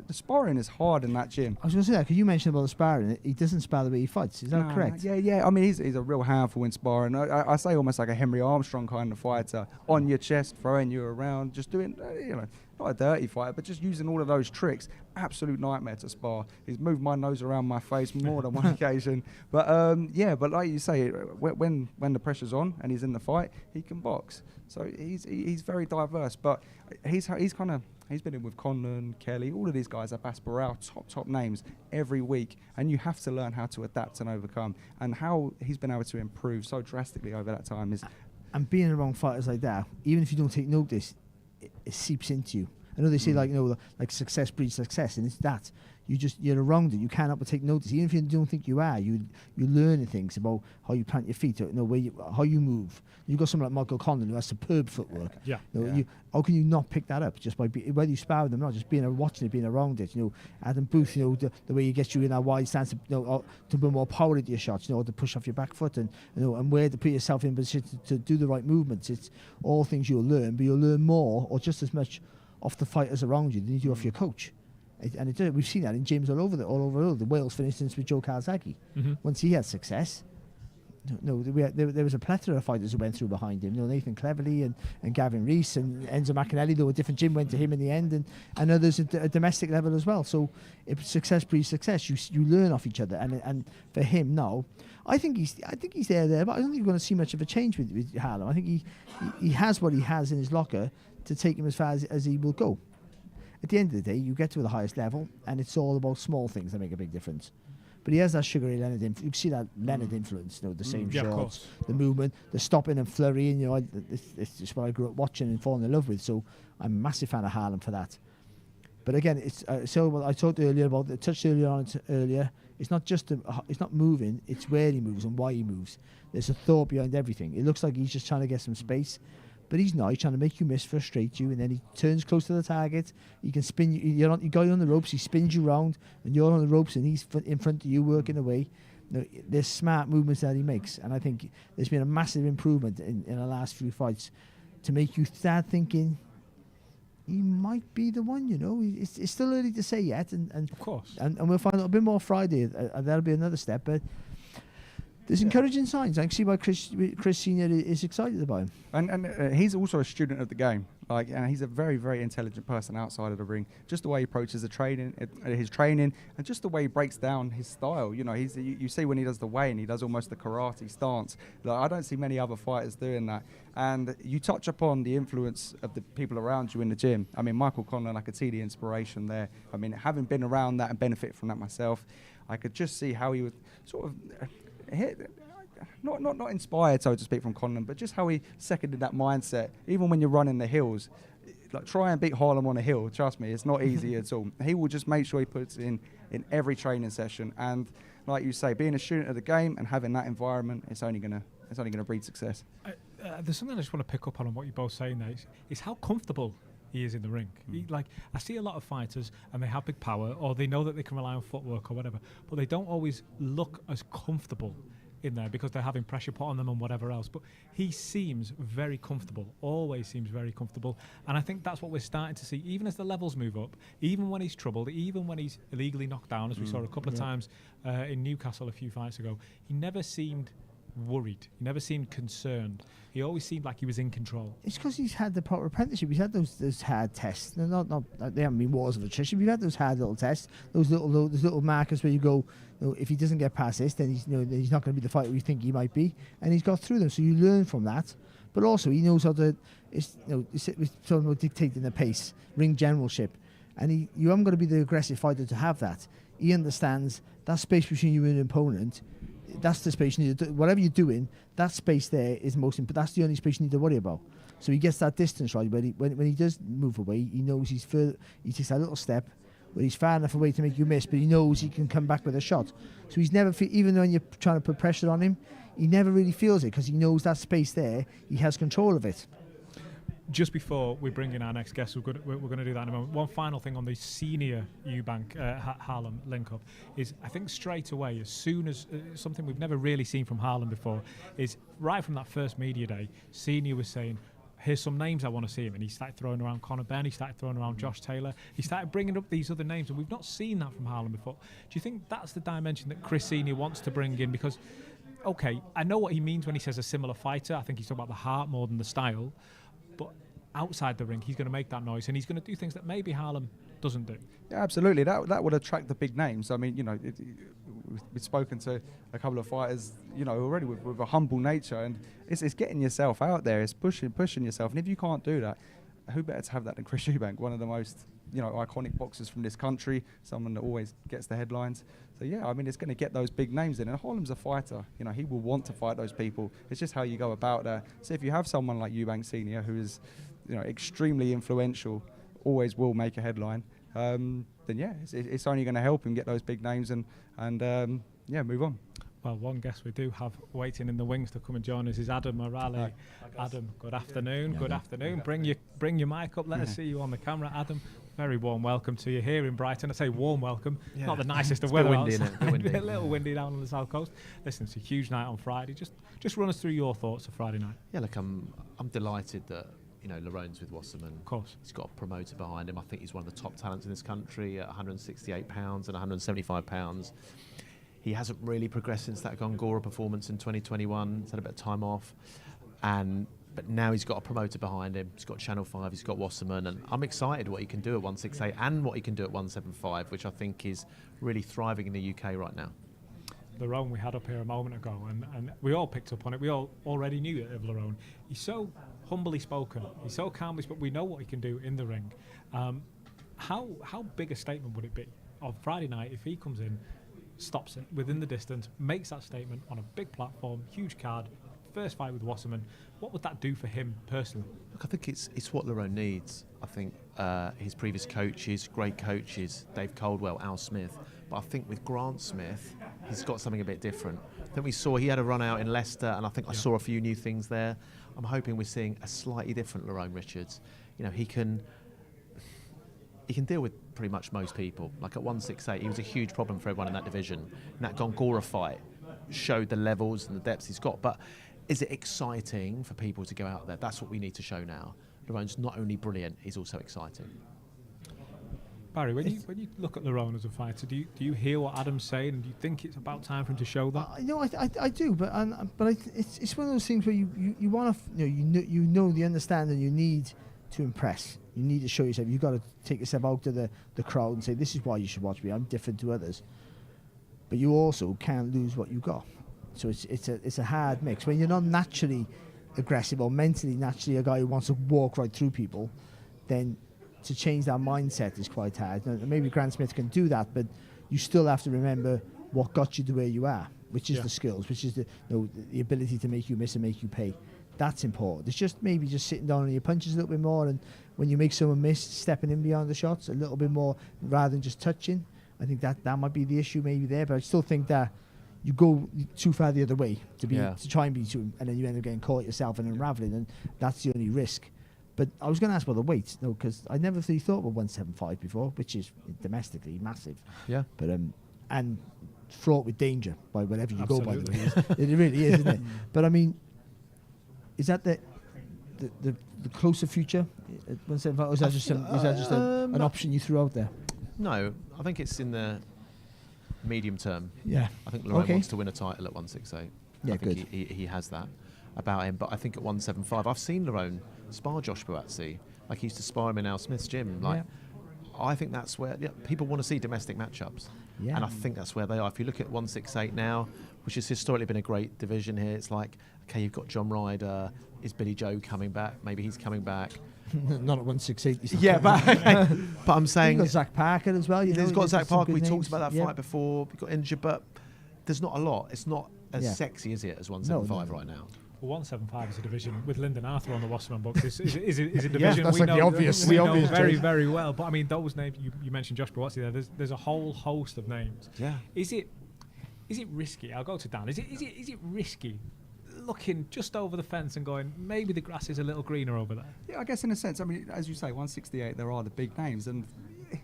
S5: sparring is hard in that gym.
S4: I was going to say that because you mentioned about the sparring. He doesn't spar the way he fights. Is that correct?
S5: Yeah. I mean, he's a real handful in sparring. I say almost like a Henry Armstrong kind of fighter, on your chest, throwing you around, just doing not a dirty fighter, but just using all of those tricks. Absolute nightmare to spar. He's moved my nose around my face more than one occasion. But but like you say, when the pressure's on and he's in the fight, he can box. So he's very diverse. But he's been in with Conlon, Kelly, all of these guys are Basparao, top names every week, and you have to learn how to adapt and overcome. And how he's been able to improve so drastically over that time is.
S4: And being around fighters like that, even if you don't take notice, it seeps into you. I know they say like success breeds success, and it's that. You're around it. You cannot but take notice. Even if you don't think you are, you're learning things about how you plant your feet, how you move. You've got someone like Michael Condon who has superb footwork.
S3: Yeah.
S4: How can you not pick that up just by whether you spar with them or not, just watching it, being around it. Adam Booth, the way he gets you in that wide stance, to put more power into your shots, to push off your back foot and where to put yourself in position to do the right movements. It's all things you'll learn, but you'll learn more or just as much off the fighters around you than you do off your coach. We've seen that in gyms all over the world. The Wales, for instance, with Joe Kawasaki. Once he had success, there was a plethora of fighters who went through behind him. Nathan Cleverly and Gavin Rees and Enzo McAnally, though a different gym went to him in the end, and others at a domestic level as well. So if success breeds success, you learn off each other. And for him now, I think he's there, but I don't think you're going to see much of a change with Harlem. I think he has what he has in his locker to take him as far as he will go. At the end of the day, you get to the highest level, and it's all about small things that make a big difference. But he has that sugary Leonard influence. You can see that Leonard influence, the same shots, the movement, the stopping and flurrying. It's just what I grew up watching and falling in love with. So I'm a massive fan of Harlem for that. But again, it's so I talked earlier about the touch earlier. It's not just it's not moving. It's where he moves and why he moves. There's a thought behind everything. It looks like he's just trying to get some space. But he's not. He's trying to make you miss, frustrate you, and then he turns close to the target. He can spin you. You got you on the ropes. He spins you round, and you're on the ropes, and he's in front of you, working away. There's smart movements that he makes, and I think there's been a massive improvement in the last few fights to make you start thinking he might be the one. It's still early to say yet, and
S3: of course,
S4: and we'll find out a bit more Friday. That'll be another step, but. there's encouraging signs. I can see why Chris Senior is excited about him.
S5: And he's also a student of the game. Like, and he's a very, very intelligent person outside of the ring. Just the way he approaches his training, and just the way he breaks down his style. You know, you see when he does the weigh, and he does almost the karate stance. Like, I don't see many other fighters doing that. And you touch upon the influence of the people around you in the gym. I mean, Michael Conlan, I could see the inspiration there. I mean, having been around that and benefit from that myself, I could just see how he would sort of not inspired, so to speak, from Conlan, but just how he seconded that mindset. Even when you're running the hills, like, try and beat Harlem on a hill. Trust me, it's not easy at all. He will just make sure he puts in every training session. And like you say, being a student of the game and having that environment, it's only gonna breed success.
S3: There's something I just want to pick up on what you're both saying there. Is how comfortable he is in the ring. Like, I see a lot of fighters and they have big power, or they know that they can rely on footwork or whatever, but they don't always look as comfortable in there because they're having pressure put on them and whatever else. But he seems very comfortable, always seems very comfortable. And I think that's what we're starting to see, even as the levels move up, even when he's troubled, even when he's illegally knocked down, as we saw a couple of times in Newcastle a few fights ago. He never seemed worried. He never seemed concerned. He always seemed like he was in control.
S4: It's because he's had the proper apprenticeship. He's had those hard tests. They're not they haven't been wars of attrition. We've had those hard little tests, those little markers where you go, you know, if he doesn't get past this, then he's not going to be the fighter we think he might be. And he's got through them, so you learn from that. But also he knows how to. We're talking about dictating the pace, ring generalship, and you haven't got to be the aggressive fighter to have that. He understands that space between you and an opponent. That's the space you need to do. Whatever you're doing, that space there is most important. That's the only space you need to worry about. So he gets that distance right. When he does move away, he knows he's further. He takes that little step where he's far enough away to make you miss, but he knows he can come back with a shot. So he's never, even when you're trying to put pressure on him, he never really feels it because he knows that space there. He has control of it.
S3: Just before we bring in our next guest, we're going to do that in a moment. One final thing on the senior Eubank Harlem link-up is, I think straight away, as soon as something we've never really seen from Harlem before, is right from that first media day, senior was saying, here's some names I want to see him, and he started throwing around Conor Benn, he started throwing around Josh Taylor, he started bringing up these other names, and we've not seen that from Harlem before. Do you think that's the dimension that Chris Senior wants to bring in? Because, okay, I know what he means when he says a similar fighter. I think he's talking about the heart more than the style. But outside the ring, he's going to make that noise, and he's going to do things that maybe Harlem doesn't do.
S5: Yeah, absolutely. That would attract the big names. I mean, you know, we've spoken to a couple of fighters, you know, already with a humble nature, and it's getting yourself out there. It's pushing yourself, and if you can't do that, who better to have that than Chris Eubank, one of the most, you know, iconic boxers from this country, someone that always gets the headlines. So yeah, I mean, it's going to get those big names in, and Harlem's a fighter. You know, he will want to fight those people. It's just how you go about that. So if you have someone like Eubank Senior, who is, you know, extremely influential, always will make a headline, then yeah, it's only going to help him get those big names and yeah, move on.
S3: Well, one guest we do have waiting in the wings to come and join us is Adam Morale.
S5: Hi.
S3: Adam, good afternoon.
S7: Yeah,
S3: good
S7: yeah.
S3: afternoon. Bring your mic up. Let us see you on the camera, Adam. Very warm welcome to you here in Brighton. I say warm welcome.
S7: Yeah.
S3: Not the nicest of
S7: It's a bit
S3: weather
S7: windy,
S3: outside.
S7: innit? A bit windy.
S3: A little windy down on the south coast. Listen, it's a huge night on Friday. Just run us through your thoughts of Friday night.
S7: Yeah, look, I'm delighted that, you know, Larone's with Wasserman.
S3: Of course.
S7: He's got a promoter behind him. I think he's one of the top talents in this country at 168 pounds and 175 pounds. He hasn't really progressed since that Gongora performance in 2021. He's had a bit of time off. But now he's got a promoter behind him. He's got Channel 5, he's got Wasserman. And I'm excited what he can do at 168 and what he can do at 175, which I think is really thriving in the UK right now.
S3: Lerone we had up here a moment ago, and we all picked up on it. We all already knew it of Lerone. He's so humbly spoken. He's so calmly spoken. We know what he can do in the ring. How big a statement would it be on Friday night if he comes in, stops it within the distance, makes that statement on a big platform, huge card, first fight with Wasserman? What would that do for him personally?
S7: Look, I think it's what Lerone needs. I think his previous coaches, great coaches, Dave Coldwell, Al Smith. But I think with Grant Smith, he's got something a bit different. I think he had a run out in Leicester, and I think I saw a few new things there. I'm hoping we're seeing a slightly different Lon Richards. You know, he can deal with pretty much most people. Like at 168, he was a huge problem for everyone in that division. And that Gongora fight showed the levels and the depths he's got. But is it exciting for people to go out there? That's what we need to show now. Larone's not only brilliant, he's also exciting.
S3: Barry, when you look at Lerone as a fighter, do you hear what Adam's saying, and do you think it's about time for him to show that?
S4: I do, but it's one of those things where you want to you know the understanding you need to impress. You need to show yourself. You've got to take yourself out to the crowd and say, this is why you should watch me. I'm different to others. But you also can't lose what you got. So it's a hard mix. When you're not naturally aggressive or mentally naturally a guy who wants to walk right through people, then to change that mindset is quite hard. Now, maybe Grant Smith can do that, but you still have to remember what got you to where you are, which is the skills, which is the ability to make you miss and make you pay. That's important. It's just maybe just sitting down on your punches a little bit more, and when you make someone miss, stepping in beyond the shots a little bit more rather than just touching. I think that might be the issue maybe there, but I still think that you go too far the other way to try and be too, and then you end up getting caught yourself and unraveling, and that's the only risk. But I was going to ask about the weight, because I never really thought about 175 before, which is domestically massive.
S7: Yeah.
S4: But and fraught with danger by whatever you go by. The way, it really is, isn't it? But I mean, is that the closer future? 175, or is that just an option you threw out there?
S7: No, I think it's in the medium term.
S4: Yeah.
S7: I think Lerone wants to win a title at 168.
S4: Yeah,
S7: I think he has that about him. But I think at 175, I've seen Lerone spar Josh Buatsi. Like, he used to spar him in Al Smith's gym. Like, I think that's where people want to see domestic matchups. Yeah. And I think that's where they are. If you look at 168 now, which has historically been a great division here, it's like, okay, you've got John Ryder. Is Billy Joe coming back? Maybe he's coming back.
S4: Not at 168.
S7: Yeah, but I'm saying...
S4: You've got Zach Parker as well.
S7: He's got Zach Parker. We talked about that fight before. We got injured, but there's not a lot. It's not as sexy, is it, as 175 right now?
S3: Well, 175 is a division with Lyndon Arthur on the Wasserman books. Is a division
S4: that's
S3: we
S4: like
S3: know,
S4: the obvious.
S3: we know very, very well. But I mean, those names you mentioned, Josh Buatsi there. There's a whole host of names.
S7: Yeah.
S3: Is it risky? I'll go to Dan. Is it risky looking just over the fence and going, maybe the grass is a little greener over there?
S5: Yeah, I guess in a sense. I mean, as you say, 168, there are the big names, and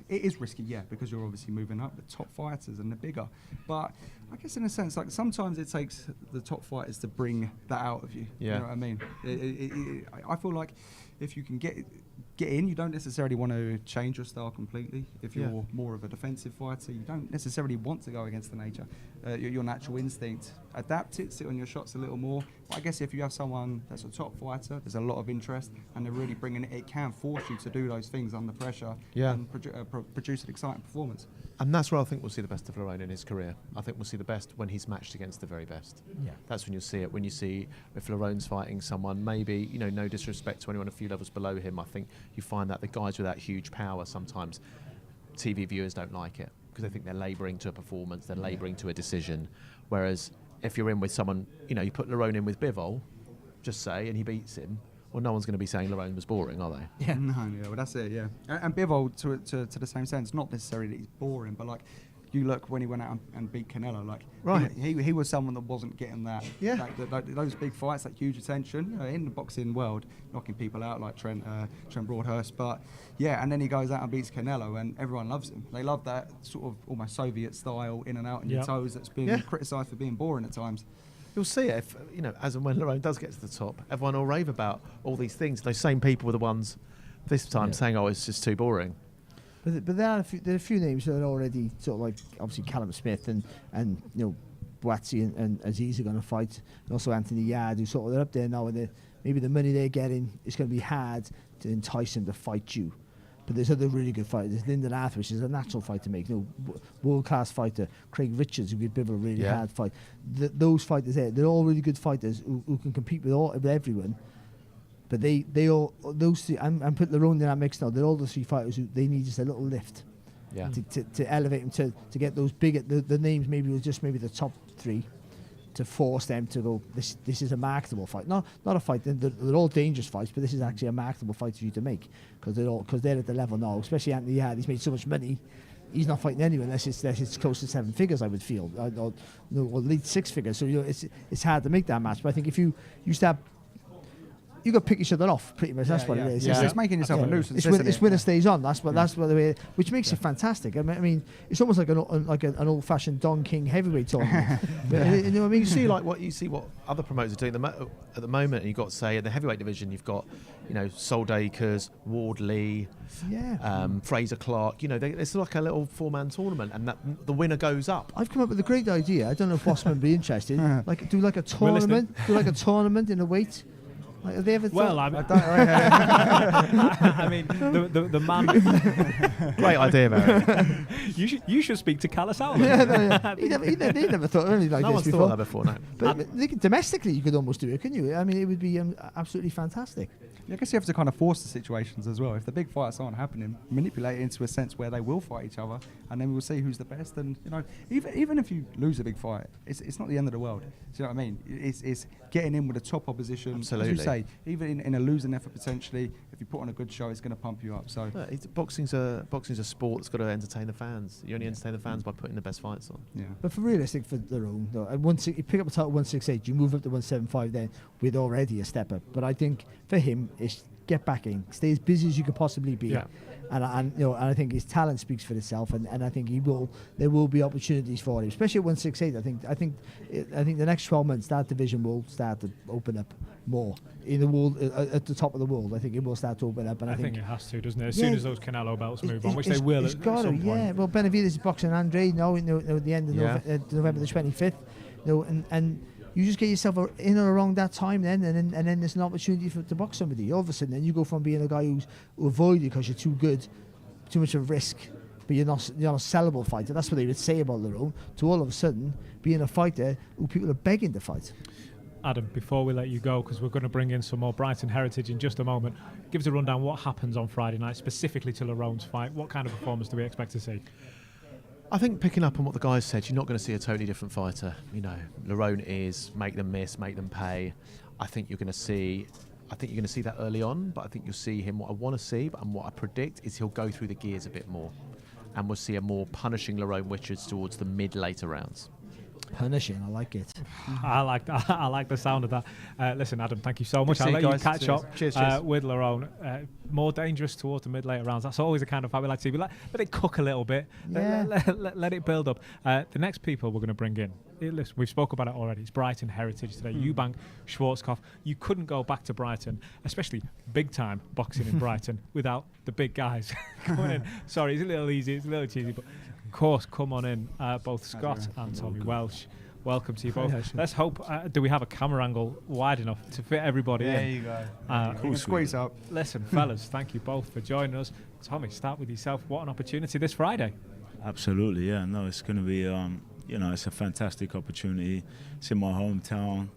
S5: it is risky, because you're obviously moving up the top fighters and the bigger. But I guess in a sense, like, sometimes it takes the top fighters to bring that out of you.
S7: Yeah.
S5: You know what I mean? I feel like if you can get in, you don't necessarily want to change your style completely. If you're more of a defensive fighter, you don't necessarily want to go against the nature, your natural instinct. Adapt it, sit on your shots a little more. But I guess if you have someone that's a top fighter, there's a lot of interest, and they're really bringing it can force you to do those things under pressure and produce an exciting performance.
S7: And that's where I think we'll see the best of Lerone in his career. I think we'll see the best when he's matched against the very best.
S4: Yeah.
S7: That's when you'll see it. When you see if Lerone's fighting someone, maybe, no disrespect to anyone a few levels below him, I think you find that the guys with that huge power, sometimes TV viewers don't like it because they think they're labouring to a performance, they're labouring to a decision. Whereas if you're in with someone, you put Lerone in with Bivol, just say, and he beats him, well, no one's going to be saying Lerone was boring, are they?
S5: Yeah. No, well, that's it, yeah. And Bivol, to the same sense, not necessarily that he's boring, but, like, you look when he went out and beat Canelo, like,
S7: right.
S5: he was someone that wasn't getting that.
S7: Yeah.
S5: Those big fights, that huge attention, in the boxing world, knocking people out like Trent Broadhurst. But, yeah, and then he goes out and beats Canelo, and everyone loves him. They love that sort of almost Soviet style in and out on your toes that's been criticised for being boring at times.
S7: You'll see it if, as and when Lerone does get to the top, everyone will rave about all these things. Those same people were the ones this time saying, oh, it's just too boring.
S4: But there are a few names that are already sort of like, obviously Callum Smith and Buatsi and Aziz are going to fight, and also Anthony Yard, who sort of they're up there now, and maybe the money they're getting is going to be hard to entice them to fight you. But there's other really good fighters. There's Lyndon Arthur, which is a natural fight to make. World-class fighter. Craig Richards, who could give a really hard fight. Those fighters there, they're all really good fighters who can compete with everyone. But they all, those three, I'm putting Lerone in that mix now. They're all the three fighters who they need just a little lift to elevate them to get those bigger the names. Maybe the top three, to force them to go. This is a marketable fight. Not a fight. They're all dangerous fights, but this is actually a marketable fight for you to make because they're at the level now. Especially Anthony Yard, he's made so much money. He's not fighting anyone unless it's close to 7 figures. I would feel, or at least 6 figures. So it's hard to make that match. But I think if you start you got to pick each other off, pretty much. That's what it is.
S5: It's making yourself a nuisance.
S4: It's winner stays on. That's what the way, which makes it fantastic. I mean, it's almost like an old-fashioned Don King heavyweight tournament. You know what I mean?
S7: You see what other promoters are doing at the moment, and you've got, say, in the heavyweight division, you've got, Soldakers, Wardley, Fraser Clark. It's like a little 4-man tournament, and the winner goes up.
S4: I've come up with a great idea. I don't know if Bossman would be interested. Do like a tournament. Do like a tournament in a weight. Like, have they ever
S3: Well, I mean, the man.
S7: Great idea, Barry.
S3: you should speak to Callis out.
S4: He never thought of anything like
S7: No
S4: this
S7: one's
S4: before.
S7: thought that before, no.
S4: But domestically, you could almost do it, couldn't you? I mean, it would be absolutely fantastic.
S5: I guess you have to kind of force the situations as well. If the big fights aren't happening, manipulate it into a sense where they will fight each other, and then we'll see who's the best. And even if you lose a big fight, it's not the end of the world. Do you know what I mean? It's getting in with a top opposition.
S7: Absolutely.
S5: As you say, even in a losing effort potentially, if you put on a good show, it's going to pump you up. So
S7: Boxing's a sport that's got to entertain the fans. You only entertain the fans by putting the best fights on.
S5: yeah.
S4: But for realistic, for their own, though, you pick up a title at 168, you move up to 175 then with already a step up. But I think for him, it's get back in, stay as busy as you can possibly be.
S3: Yeah.
S4: And I think his talent speaks for itself, and I think there will be opportunities for him, especially at 168. I think the next 12 months that division will start to open up more in the world, at the top of the world. I think it will start to open up, and I think
S3: it has to, doesn't it? As soon as those Canelo belts move on, which they will
S4: it's
S3: at
S4: got
S3: some
S4: to,
S3: point.
S4: yeah. Well, Benavidez is boxing Andre now at the end of November the 25th. And you just get yourself in or around that time then, and then there's an opportunity to box somebody. All of a sudden, then you go from being a guy who avoided because you're too good, too much of a risk, but you're not a sellable fighter. That's what they would say about their own. To all of a sudden being a fighter who people are begging to fight.
S3: Adam, before we let you go, because we're going to bring in some more Brighton heritage in just a moment, give us a rundown what happens on Friday night, specifically to Larone's fight. What kind of performance do we expect to see?
S7: I think picking up on what the guys said, you're not going to see a totally different fighter. Lerone is make them miss, make them pay. I think you're going to see that early on, but I think you'll see him. What I want to see, and what I predict, is he'll go through the gears a bit more, and we'll see a more punishing Lon Richards towards the mid-later rounds.
S4: Punishing, I like it.
S3: I like the sound of that. Listen, Adam, thank you so much. I'll let you catch up
S7: Cheers.
S3: with Lerone. More dangerous towards the mid-later rounds. That's always the kind of fight we like to see. Let it cook a little bit.
S4: Yeah.
S3: Let it build up. The next people we're going to bring in, listen, we've spoke about it already. It's Brighton heritage today. Eubank, Schwarzkopf. You couldn't go back to Brighton, especially big-time boxing in Brighton, without the big guys coming in. Sorry, it's a little easy, it's a little cheesy, but of course, come on in, both Scott and Tommy Welsh. Welcome to you both. Let's hope, do we have a camera angle wide enough to fit everybody in?
S5: There you go. Cool squeeze up.
S3: Listen, fellas, thank you both for joining us. Tommy, start with yourself. What an opportunity this Friday.
S8: Absolutely, yeah. No, it's going to be, it's a fantastic opportunity. It's in my hometown.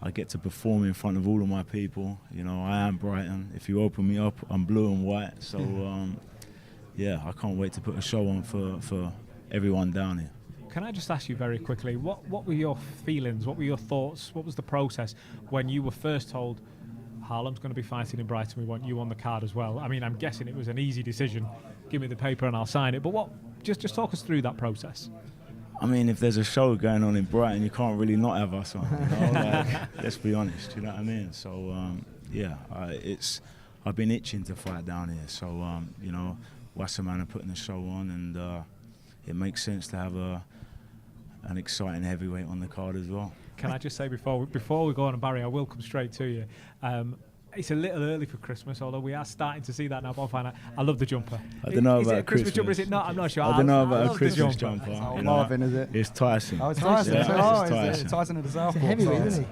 S8: I get to perform in front of all of my people. I am Brighton. If you open me up, I'm blue and white. So, I can't wait to put a show on for everyone down here.
S3: Can I just ask you very quickly, what were your feelings, what were your thoughts, what was the process when you were first told Harlem's going to be fighting in Brighton, we want you on the card as well? I mean, I'm guessing it was an easy decision, give me the paper and I'll sign it, but just talk us through that process.
S8: I mean, if there's a show going on in Brighton, you can't really not have us on. Let's be honest, you know what I mean? So, I've been itching to fight down here, so, Wasserman are putting the show on, and it makes sense to have an exciting heavyweight on the card as well.
S3: Can I just say before we go on, and Barry, I will come straight to you. It's a little early for Christmas, although we are starting to see that now. I love the jumper.
S8: I don't know
S3: is
S8: about
S3: it a Christmas jumper? Is it not? I'm not sure.
S8: I don't know about
S3: a
S8: Christmas jumper.
S5: Marvin, is it?
S8: It's Tyson.
S5: Oh, it's Tyson.
S8: It's
S5: Tyson at the South.
S4: It's a heavyweight, isn't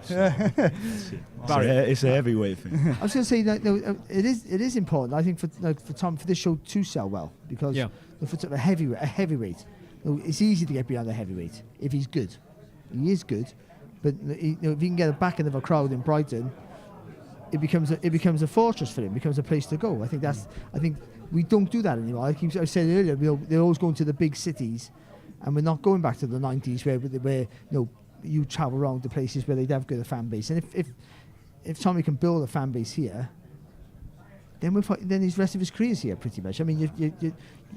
S4: it?
S8: It's a heavyweight thing.
S4: I was going to say that it is important. I think for Tom, for this show to sell well, because for a heavyweight, it's easy to get behind the heavyweight if he's good. He is good, but if he can get the backing of a crowd in Brighton, it becomes a fortress for him. It becomes a place to go. I think we don't do that anymore. I said earlier, they're always going to the big cities, and we're not going back to the 90s where you travel around to places where they'd have good fan base. And if Tommy can build a fan base here, then his rest of his career is here pretty much. I mean,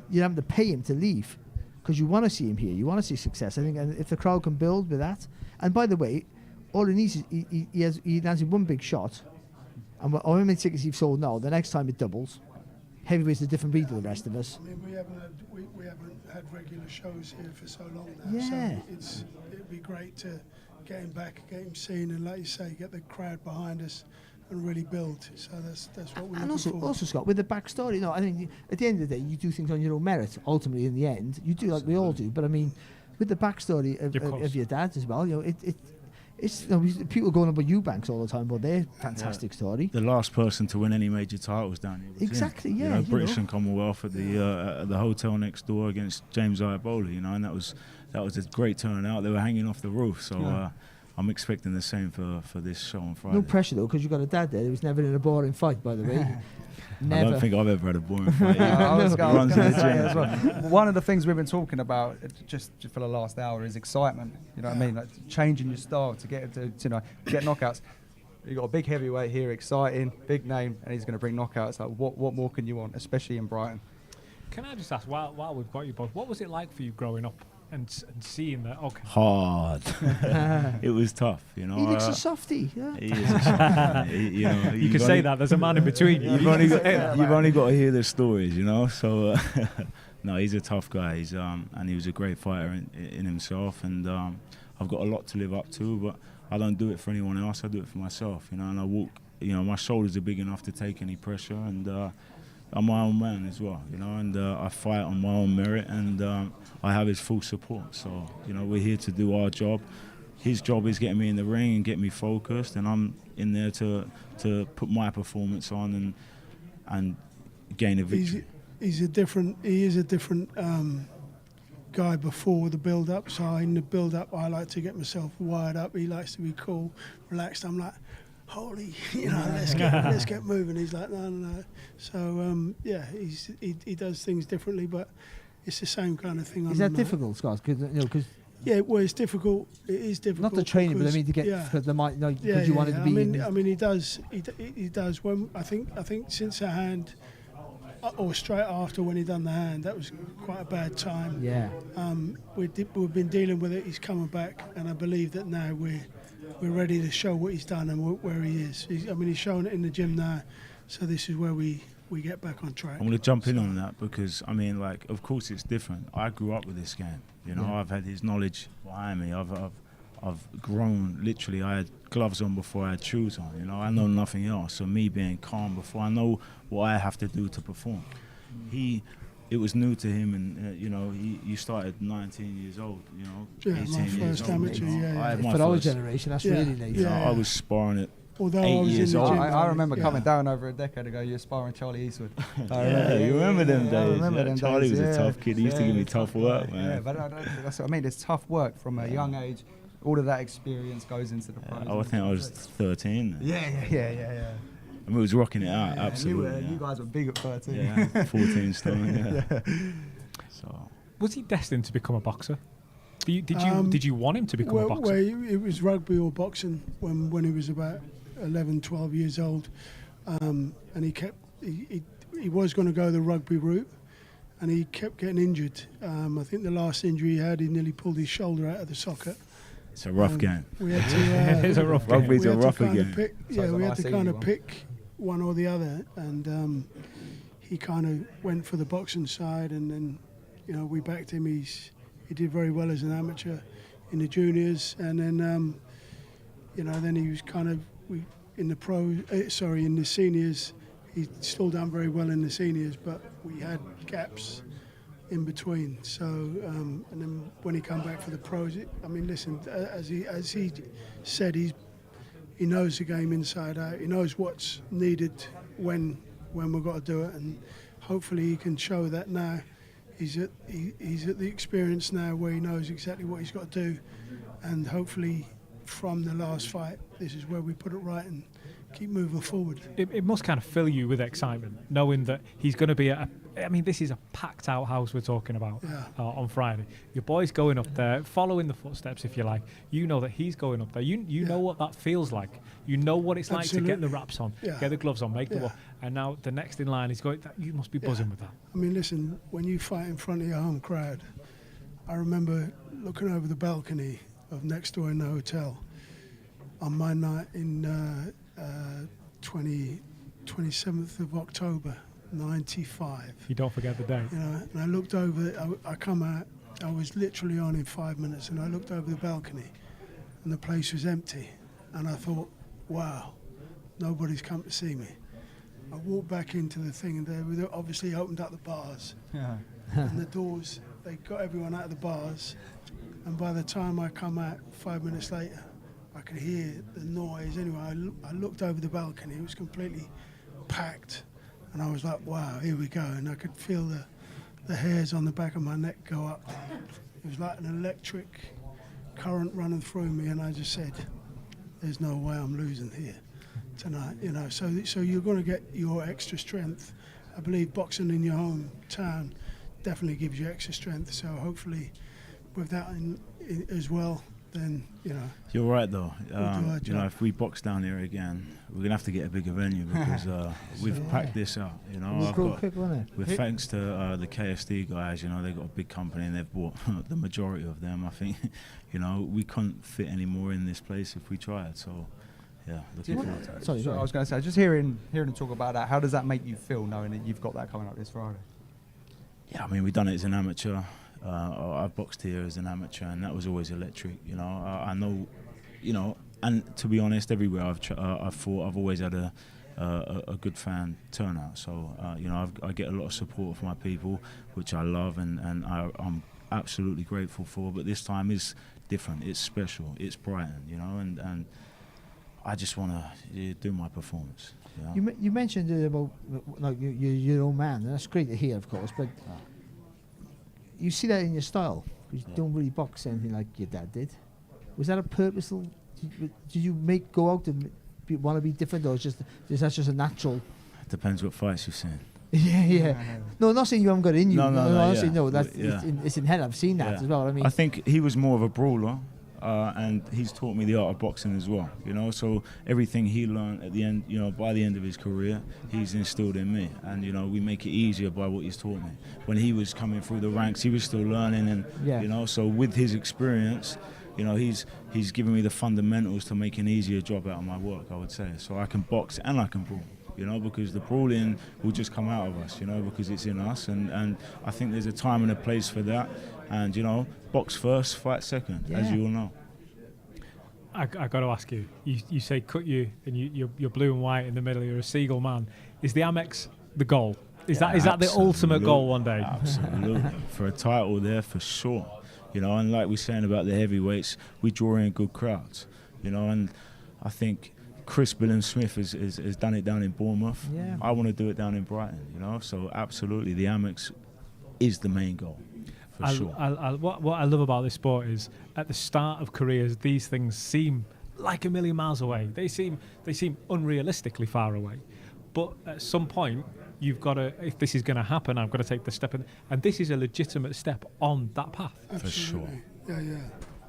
S4: you're having to pay him to leave because you want to see him here. You want to see success. I think, and if the crowd can build with that, and by the way, all he needs is he lands in one big shot, And however many tickets you've sold now, the next time it doubles. Heavyweight's a different breed to the rest of us.
S9: I mean, we haven't had regular shows here for so long now.
S4: Yeah.
S9: So it'd be great to get him back, get him seen, and like you say, get the crowd behind us and really build. So that's what we're
S4: And
S9: looking for.
S4: also, Scott, with the backstory, you know, I think at the end of the day, you do things on your own merit. Ultimately, in the end, you do like we all do. But I mean, with the backstory of your dad as well, you know, it's you know, people going on about Eubanks all the time, but their fantastic story.
S8: The last person to win any major titles down here was
S4: Exactly,
S8: him.
S4: yeah,
S8: You know,
S4: you
S8: British
S4: know.
S8: and Commonwealth at the hotel next door against James Iaboli, you know, and that was a great turnout. They were hanging off the roof, so I'm expecting the same for this show on Friday.
S4: No pressure though, because you've got a dad there who was never in a boring fight, by the way.
S8: I don't think I've ever had a boring fight.
S5: I was
S8: Runs
S5: going
S8: in
S5: to
S8: the
S5: say
S8: gym.
S5: as well. One of the things we've been talking about just for the last hour is excitement. You know what I mean? Like changing your style to get get knockouts. You've got a big heavyweight here, exciting, big name, and he's going to bring knockouts. Like what more can you want, especially in Brighton?
S3: Can I just ask, while we've got you both, what was it like for you growing up and seeing that? Okay.
S8: Hard. It was tough, you know.
S4: He looks a softie. Yeah.
S8: He is you know,
S3: You can say that. There's a man in between you.
S8: You've only got to hear the stories, you know. So no, he's a tough guy. He's and he was a great fighter in himself. And I've got a lot to live up to, but I don't do it for anyone else. I do it for myself, you know. And I walk. You know, my shoulders are big enough to take any pressure, and I'm my own man as well, you know. And I fight on my own merit, and I have his full support. So you know, we're here to do our job. His job is getting me in the ring and get me focused, and I'm in there to put my performance on and gain a victory.
S9: He is a different guy before the build-up. So in the build-up, I like to get myself wired up. He likes to be cool, relaxed. I'm like, holy, you know, let's get moving. He's like, no. So he does things differently, but it's the same kind of thing.
S4: Is that difficult, Scott? Because
S9: yeah, well, it's difficult. It is difficult.
S4: not the training, but I mean to get because they might know because you wanted to be.
S9: I mean, he does. He does. When I think since the hand, or straight after when he done the hand, that was quite a bad time.
S4: Yeah.
S9: We've been dealing with it. He's coming back, and I believe that now we're ready to show what he's done and where he is. He's showing it in the gym now, so this is where we get back on track.
S8: I'm going to jump in on that because, I mean, like, of course it's different. I grew up with this game, you know. I've had his knowledge behind me. I've grown, literally. I had gloves on before I had shoes on, you know. I know nothing else. So me being calm before I know what I have to do to perform. It was new to him, and you know, you started 19 years old, you know, 18 years old.
S9: Amateur,
S8: I had my
S4: For our
S8: first,
S4: generation, that's really late.
S8: you know, I was sparring at
S9: Although
S8: 8
S9: I was
S8: years
S9: in the
S8: old.
S9: gym,
S5: I remember coming down over a decade ago. You were sparring Charlie Eastwood.
S8: You remember them days?
S5: I remember them
S8: Charlie
S5: days,
S8: was a tough kid. He used to give me tough work, man.
S5: Yeah, but that's what I mean. It's tough work from a young age. All of that experience goes into the pros.
S8: I think I was 13.
S5: Yeah.
S8: I mean, it was rocking it out, absolutely.
S5: You guys were big at 13.
S8: Yeah, 14 stone. Yeah. So.
S3: Was he destined to become a boxer? Did you want him to become a boxer?
S9: Well, it was rugby or boxing when he was about 11, 12 years old, and he was going to go the rugby route, and he kept getting injured. I think the last injury he had, he nearly pulled his shoulder out of the socket.
S8: It's a rough game.
S9: We had to,
S3: It's a rough
S8: game. Rugby's
S9: we
S8: a
S9: had to
S8: rougher
S9: kind of
S8: game.
S9: pick,
S5: Sounds
S9: we
S5: like
S9: had to
S5: nice
S9: kind
S5: easy
S9: of
S5: one.
S9: pick one or the other, and he kind of went for the boxing side, and then we backed him. He did very well as an amateur in the juniors, and then then he was kind of in the seniors. He still done very well in the seniors, but we had gaps in between. So and then when he come back for the pros, listen, as he said, he knows the game inside out. He knows what's needed when we've got to do it, and hopefully he can show that now. He's at the experience now where he knows exactly what he's got to do, and hopefully from the last fight, this is where we put it right and keep moving forward.
S3: It must kind of fill you with excitement, knowing that he's going to be this is a packed out house we're talking about on Friday. Your boy's going up there, following the footsteps, if you like. You know that he's going up there. You know what that feels like. You know what it's like to get the wraps on, get the gloves on, make the work. And now the next in line is going. You must be buzzing with that.
S9: Listen, when you fight in front of your home crowd, I remember looking over the balcony of next door in the hotel on my night in 27th of October, 95.
S3: You don't forget the day.
S9: You know, and I looked over, I come out, I was literally on in 5 minutes, and I looked over the balcony, and the place was empty. And I thought, wow, nobody's come to see me. I walked back into the thing, and they obviously opened up the bars.
S5: Yeah.
S9: And the doors, they got everyone out of the bars. And by the time I come out 5 minutes later, I could hear the noise. Anyway, I looked over the balcony, it was completely packed. And I was like, wow, here we go. And I could feel the hairs on the back of my neck go up. It was like an electric current running through me, and I just said, there's no way I'm losing here tonight, you know. So you're going to get your extra strength. I believe boxing in your hometown definitely gives you extra strength. So hopefully with that in as well, then, you know.
S8: You're right, though.
S9: We'll
S8: you know, if we box down here again, we're going to have to get a bigger venue because we've packed this out, you know. With thanks to the KSD guys, you know, they've got a big company and they've bought the majority of them. I think, you know, we couldn't fit any more in this place if we tried. So, yeah, looking forward to it.
S5: Sorry, I was going to say, just hearing them talk about that, how does that make you feel knowing that you've got that coming up this Friday?
S8: Yeah, I mean, we've done it as an amateur. I've boxed here as an amateur, and that was always electric. You know, I know, you know, and to be honest, everywhere I've fought, I've always had a good fan turnout. So, you know, I get a lot of support from my people, which I love, and I'm absolutely grateful for. But this time is different. It's special. It's Brighton, you know, and I just want to do my performance. You know?
S4: You mentioned about like you're your own man, and that's great to hear, of course, but. You see that in your style. You don't really box anything like your dad did. Was that a purposeful? Did you go out and want to be different, or is that just a natural?
S8: It depends what fights you've seen.
S4: Yeah. No, I'm not saying you haven't got it in you.
S8: No.
S4: No, that's it's in head. I've seen that as well. I mean,
S8: I think he was more of a brawler. And he's taught me the art of boxing as well, you know. So everything he learned at the end, you know, by the end of his career, he's instilled in me. And you know, we make it easier by what he's taught me. When he was coming through the ranks, he was still learning, and you know. So with his experience, you know, he's given me the fundamentals to make an easier job out of my work, I would say. So I can box and I can brawl, you know, because the brawling will just come out of us, you know, because it's in us. And I think there's a time and a place for that. And, you know, box first, fight second, as you all know.
S3: I got to ask you, you say cut you, and you're blue and white in the middle, you're a seagull man. Is the Amex the goal? Is that the ultimate goal one day?
S8: Absolutely. For a title there, for sure. You know, and like we're saying about the heavyweights, we draw in good crowds, you know, and I think Chris Billam-Smith has done it down in Bournemouth.
S4: Yeah.
S8: I want to do it down in Brighton, you know, so absolutely the Amex is the main goal. Sure.
S3: What I love about this sport is at the start of careers, these things seem like a million miles away. They seem unrealistically far away. But at some point, you've got to, if this is going to happen, I've got to take the step. And this is a legitimate step on that path.
S9: Absolutely.
S8: For sure.
S9: Yeah.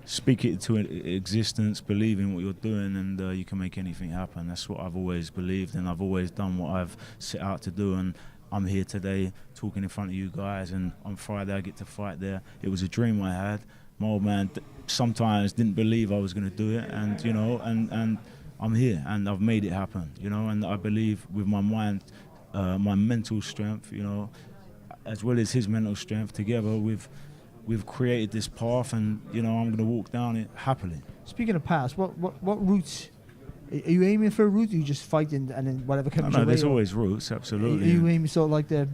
S8: Speak it to existence, believe in what you're doing, and you can make anything happen. That's what I've always believed, and I've always done what I've set out to do. And I'm here today talking in front of you guys, and on Friday I get to fight there. It was a dream I had. My old man sometimes didn't believe I was going to do it, and you know, and I'm here, and I've made it happen, you know. And I believe with my mind, my mental strength, you know, as well as his mental strength, together we've created this path, and you know, I'm going to walk down it happily.
S4: Speaking of paths, what routes? Are you aiming for a route, or you just fighting and then whatever comes your way?
S8: No, there's always routes, absolutely.
S4: Are you aiming sort of like the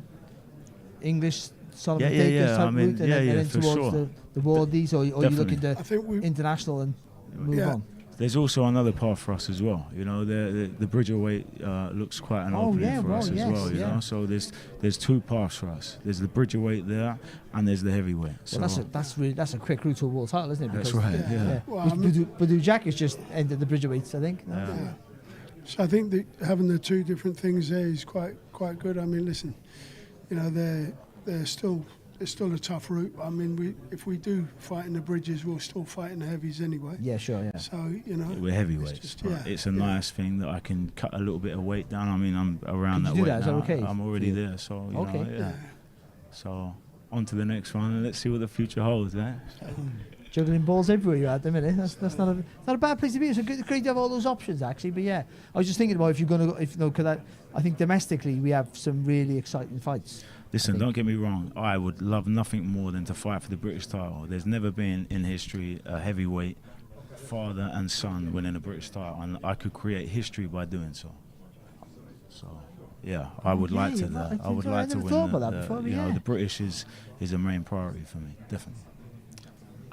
S4: English Solomon Dakers type route, and then
S8: for
S4: towards
S8: sure.
S4: the Wardies, or are you looking to
S9: I think
S4: international and move on?
S8: There's also another path for us as well. You know, the Bridgerweight looks quite an opening for us as well. You know, so there's two paths for us. There's the Bridgerweight there, and there's the heavyweight.
S4: Well,
S8: so
S4: that's a quick route to a world title, isn't it?
S8: Because that's right. Yeah.
S9: Well,
S4: Badu Jack has just entered the Bridgerweights, I think. No?
S9: Yeah. So I think that having the two different things there is quite good. I mean, listen, you know, they're still. It's still a tough route. I mean, if we do fight in the bridges, we'll still fight in the heavies anyway.
S4: Yeah, sure, yeah.
S9: So, you know.
S8: We're heavyweights. It's a nice thing that I can cut a little bit of weight down. I mean, I'm around that weight now.
S4: Is that okay?
S8: I'm already there, so, you know, So, on to the next one, and let's see what the future holds, eh?
S4: juggling balls everywhere you're at the minute. That's not a bad place to be. It's great to have all those options actually. But yeah, I was just thinking about if you're going to go, because I think domestically we have some really exciting fights.
S8: Listen, don't get me wrong. I would love nothing more than to fight for the British title. There's never been in history a heavyweight father and son winning a British title, and I could create history by doing so. So, yeah, I would like to. I would like to win. The British is a main priority for me, definitely.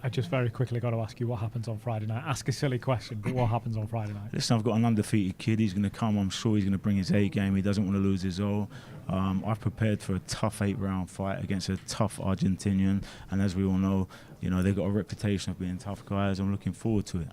S3: I just very quickly got to ask you what happens on Friday night. Ask a silly question, but what happens on Friday night?
S8: Listen, I've got an undefeated kid. He's going to come. I'm sure he's going to bring his A game. He doesn't want to lose his O. I've prepared for a tough 8-round fight against a tough Argentinian. And as we all know, they've got a reputation of being tough guys. I'm looking forward to it.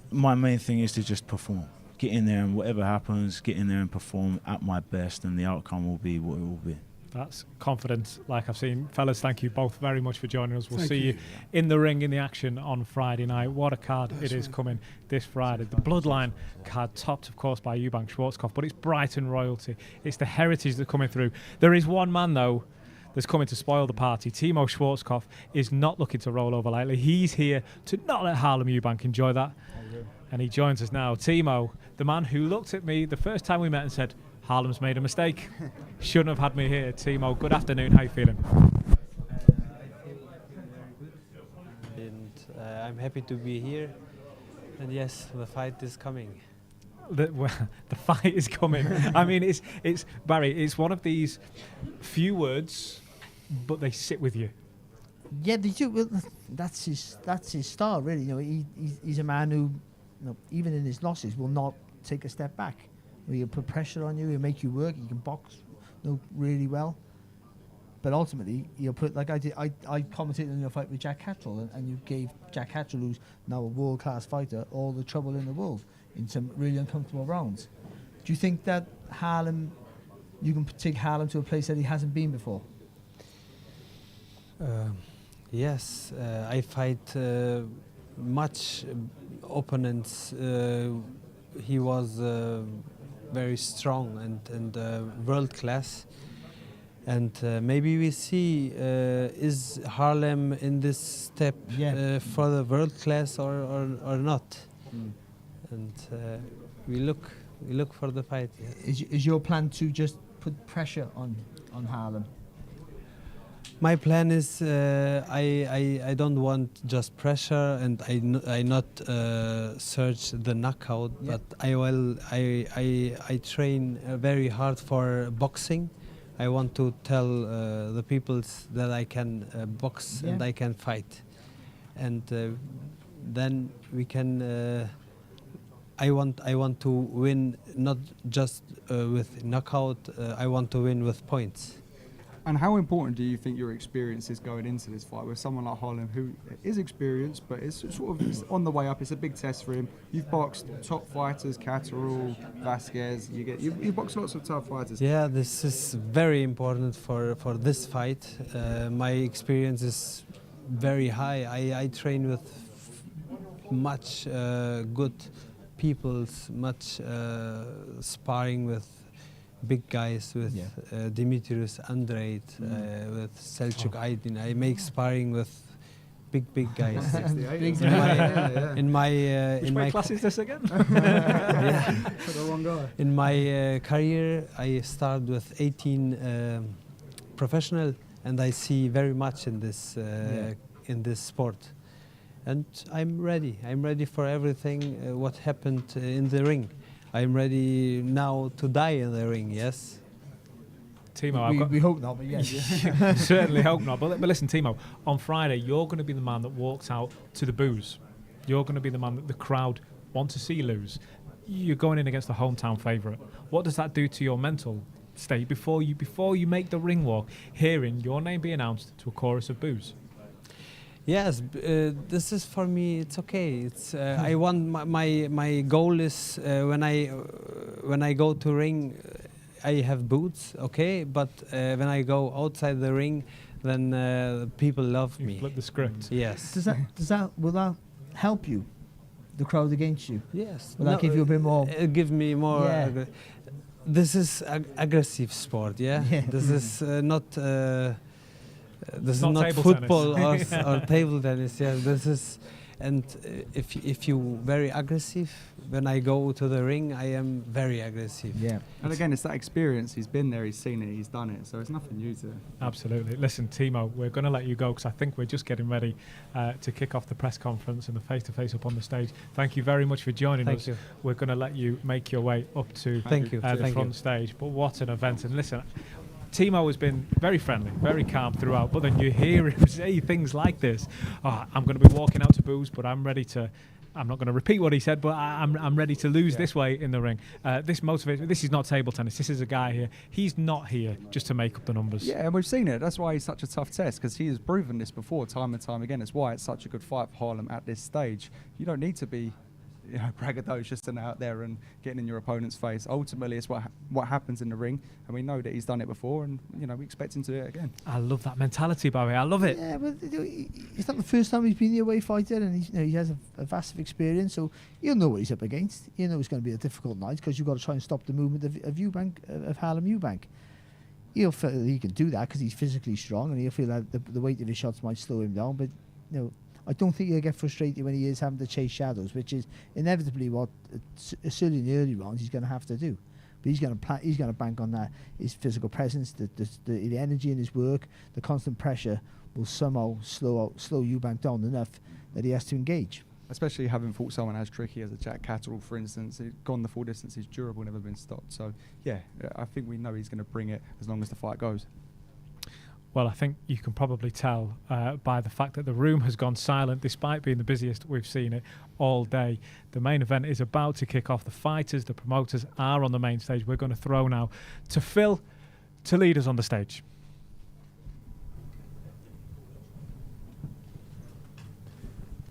S8: My main thing is to just perform. Get in there and whatever happens, get in there and perform at my best, and the outcome will be what it will be.
S3: That's confidence, like I've seen. Fellas, thank you both very much for joining us. We'll
S9: Thank
S3: see you in the ring in the action on Friday night. What a card it is coming this Friday. The Bloodline card, topped, of course, by Eubank Schwarzkopf, but it's Brighton royalty. It's the heritage that's coming through. There is one man, though, that's coming to spoil the party. Timo Schwarzkopf is not looking to roll over lightly. He's here to not let Harlem Eubank enjoy that. And he joins us now. Timo, the man who looked at me the first time we met and said, Harlem's made a mistake. Shouldn't have had me here. Timo, good afternoon. How are you feeling?
S10: I feel very good. And I'm happy to be here. And yes, the fight is coming.
S3: The fight is coming. I mean, it's Barry, it's one of these few words, but they sit with you.
S4: Yeah, they do. Well, that's his style, really. He's a man who, even in his losses, will not take a step back. He'll put pressure on you. He'll make you work. He can box, really well. But ultimately, he'll put, like I did. I commentated in your fight with Jack Catterall, and you gave Jack Catterall, who's now a world-class fighter, all the trouble in the world in some really uncomfortable rounds. Do you think that you can take Harlem to a place that he hasn't been before?
S10: Yes, I fight much opponents. He was very strong and world class. And maybe we see is Harlem in this step for the world class or not. And we look for the fight.
S4: Is your plan to just put pressure on Harlem?
S10: My plan is I don't want just pressure, and I not search the knockout, but I train very hard for boxing. I want to tell the people that I can box and I can fight, and then we can. I want to win not just with knockout. I want to win with points.
S5: And how important do you think your experience is going into this fight with someone like Harlem, who is experienced, but is sort of on the way up? It's a big test for him. You've boxed top fighters, Catterall, Vasquez. You box lots of tough fighters.
S10: Yeah, this is very important for this fight. My experience is very high. I train with much good people, much sparring with big guys, with Dimitrius Andrade, with Selçuk Aydin. I make sparring with big guys. In my
S3: class is this again?
S10: In my career, I started with 18 professional, and I see very much in this sport. And I'm ready. I'm ready for everything. What happened in the ring. I'm ready now to die in the ring, yes?
S3: Timo,
S4: we hope not, but yes.
S3: Certainly hope not. But listen, Timo, on Friday, you're going to be the man that walks out to the boos. You're going to be the man that the crowd want to see lose. You're going in against the hometown favourite. What does that do to your mental state before you make the ring walk, hearing your name be announced to a chorus of boos?
S10: Yes, this is for me. It's okay. It's I want my goal is when I go to ring, I have boots, okay. But when I go outside the ring, then people love me.
S3: Flip the script.
S10: Yes.
S4: Will that help you? The crowd against you?
S10: Yes.
S4: Will that give you a bit more?
S10: Give me more.
S4: Yeah.
S10: This is aggressive sport. Yeah. This is not. this is
S3: Not
S10: not
S3: table
S10: football
S3: tennis.
S10: or table tennis. Yeah, this is. And if you very aggressive, when I go to the ring, I am very aggressive.
S4: Yeah.
S5: And again, it's that experience. He's been there, he's seen it, he's done it. So it's nothing new to him.
S3: Absolutely. Listen, Timo, we're going to let you go because I think we're just getting ready to kick off the press conference and the face-to-face up on the stage. Thank you very much for joining us.
S10: You.
S3: We're going to let you make your way up to the front stage. But what an event. And listen, Timo has been very friendly, very calm throughout, but then you hear him say things like this. Oh, I'm going to be walking out to booze, but I'm ready to... I'm not going to repeat what he said, but I'm ready to lose this way in the ring. This motivates. This is not table tennis. This is a guy here. He's not here just to make up the numbers.
S5: Yeah, and we've seen it. That's why he's such a tough test, because he has proven this before time and time again. It's why it's such a good fight for Harlem at this stage. You don't need to be braggadocious and out there and getting in your opponent's face. Ultimately, it's what happens in the ring, and we know that he's done it before, and we expect him to do it again.
S3: I love that mentality, Barry. I love it.
S4: Yeah, but it's not the first time he's been the away fighter, and he has a vast experience, so he'll know what he's up against. You know it's going to be a difficult night because you've got to try and stop the movement of Eubank, of Harlem Eubank. He'll feel that he can do that because he's physically strong, and he'll feel that the weight of his shots might slow him down. But I don't think he'll get frustrated when he is having to chase shadows, which is inevitably what, certainly in the early rounds, he's going to have to do. But he's going to bank on that. His physical presence, the energy in his work, the constant pressure will somehow slow Eubank down enough that he has to engage.
S5: Especially having fought someone as tricky as a Jack Catterall, for instance. He's gone the full distance, he's durable, never been stopped. So, yeah, I think we know he's going to bring it as long as the fight goes.
S3: Well, I think you can probably tell by the fact that the room has gone silent despite being the busiest we've seen it all day. The main event is about to kick off. The fighters, the promoters are on the main stage. We're going to throw now to Phil to lead us on the stage.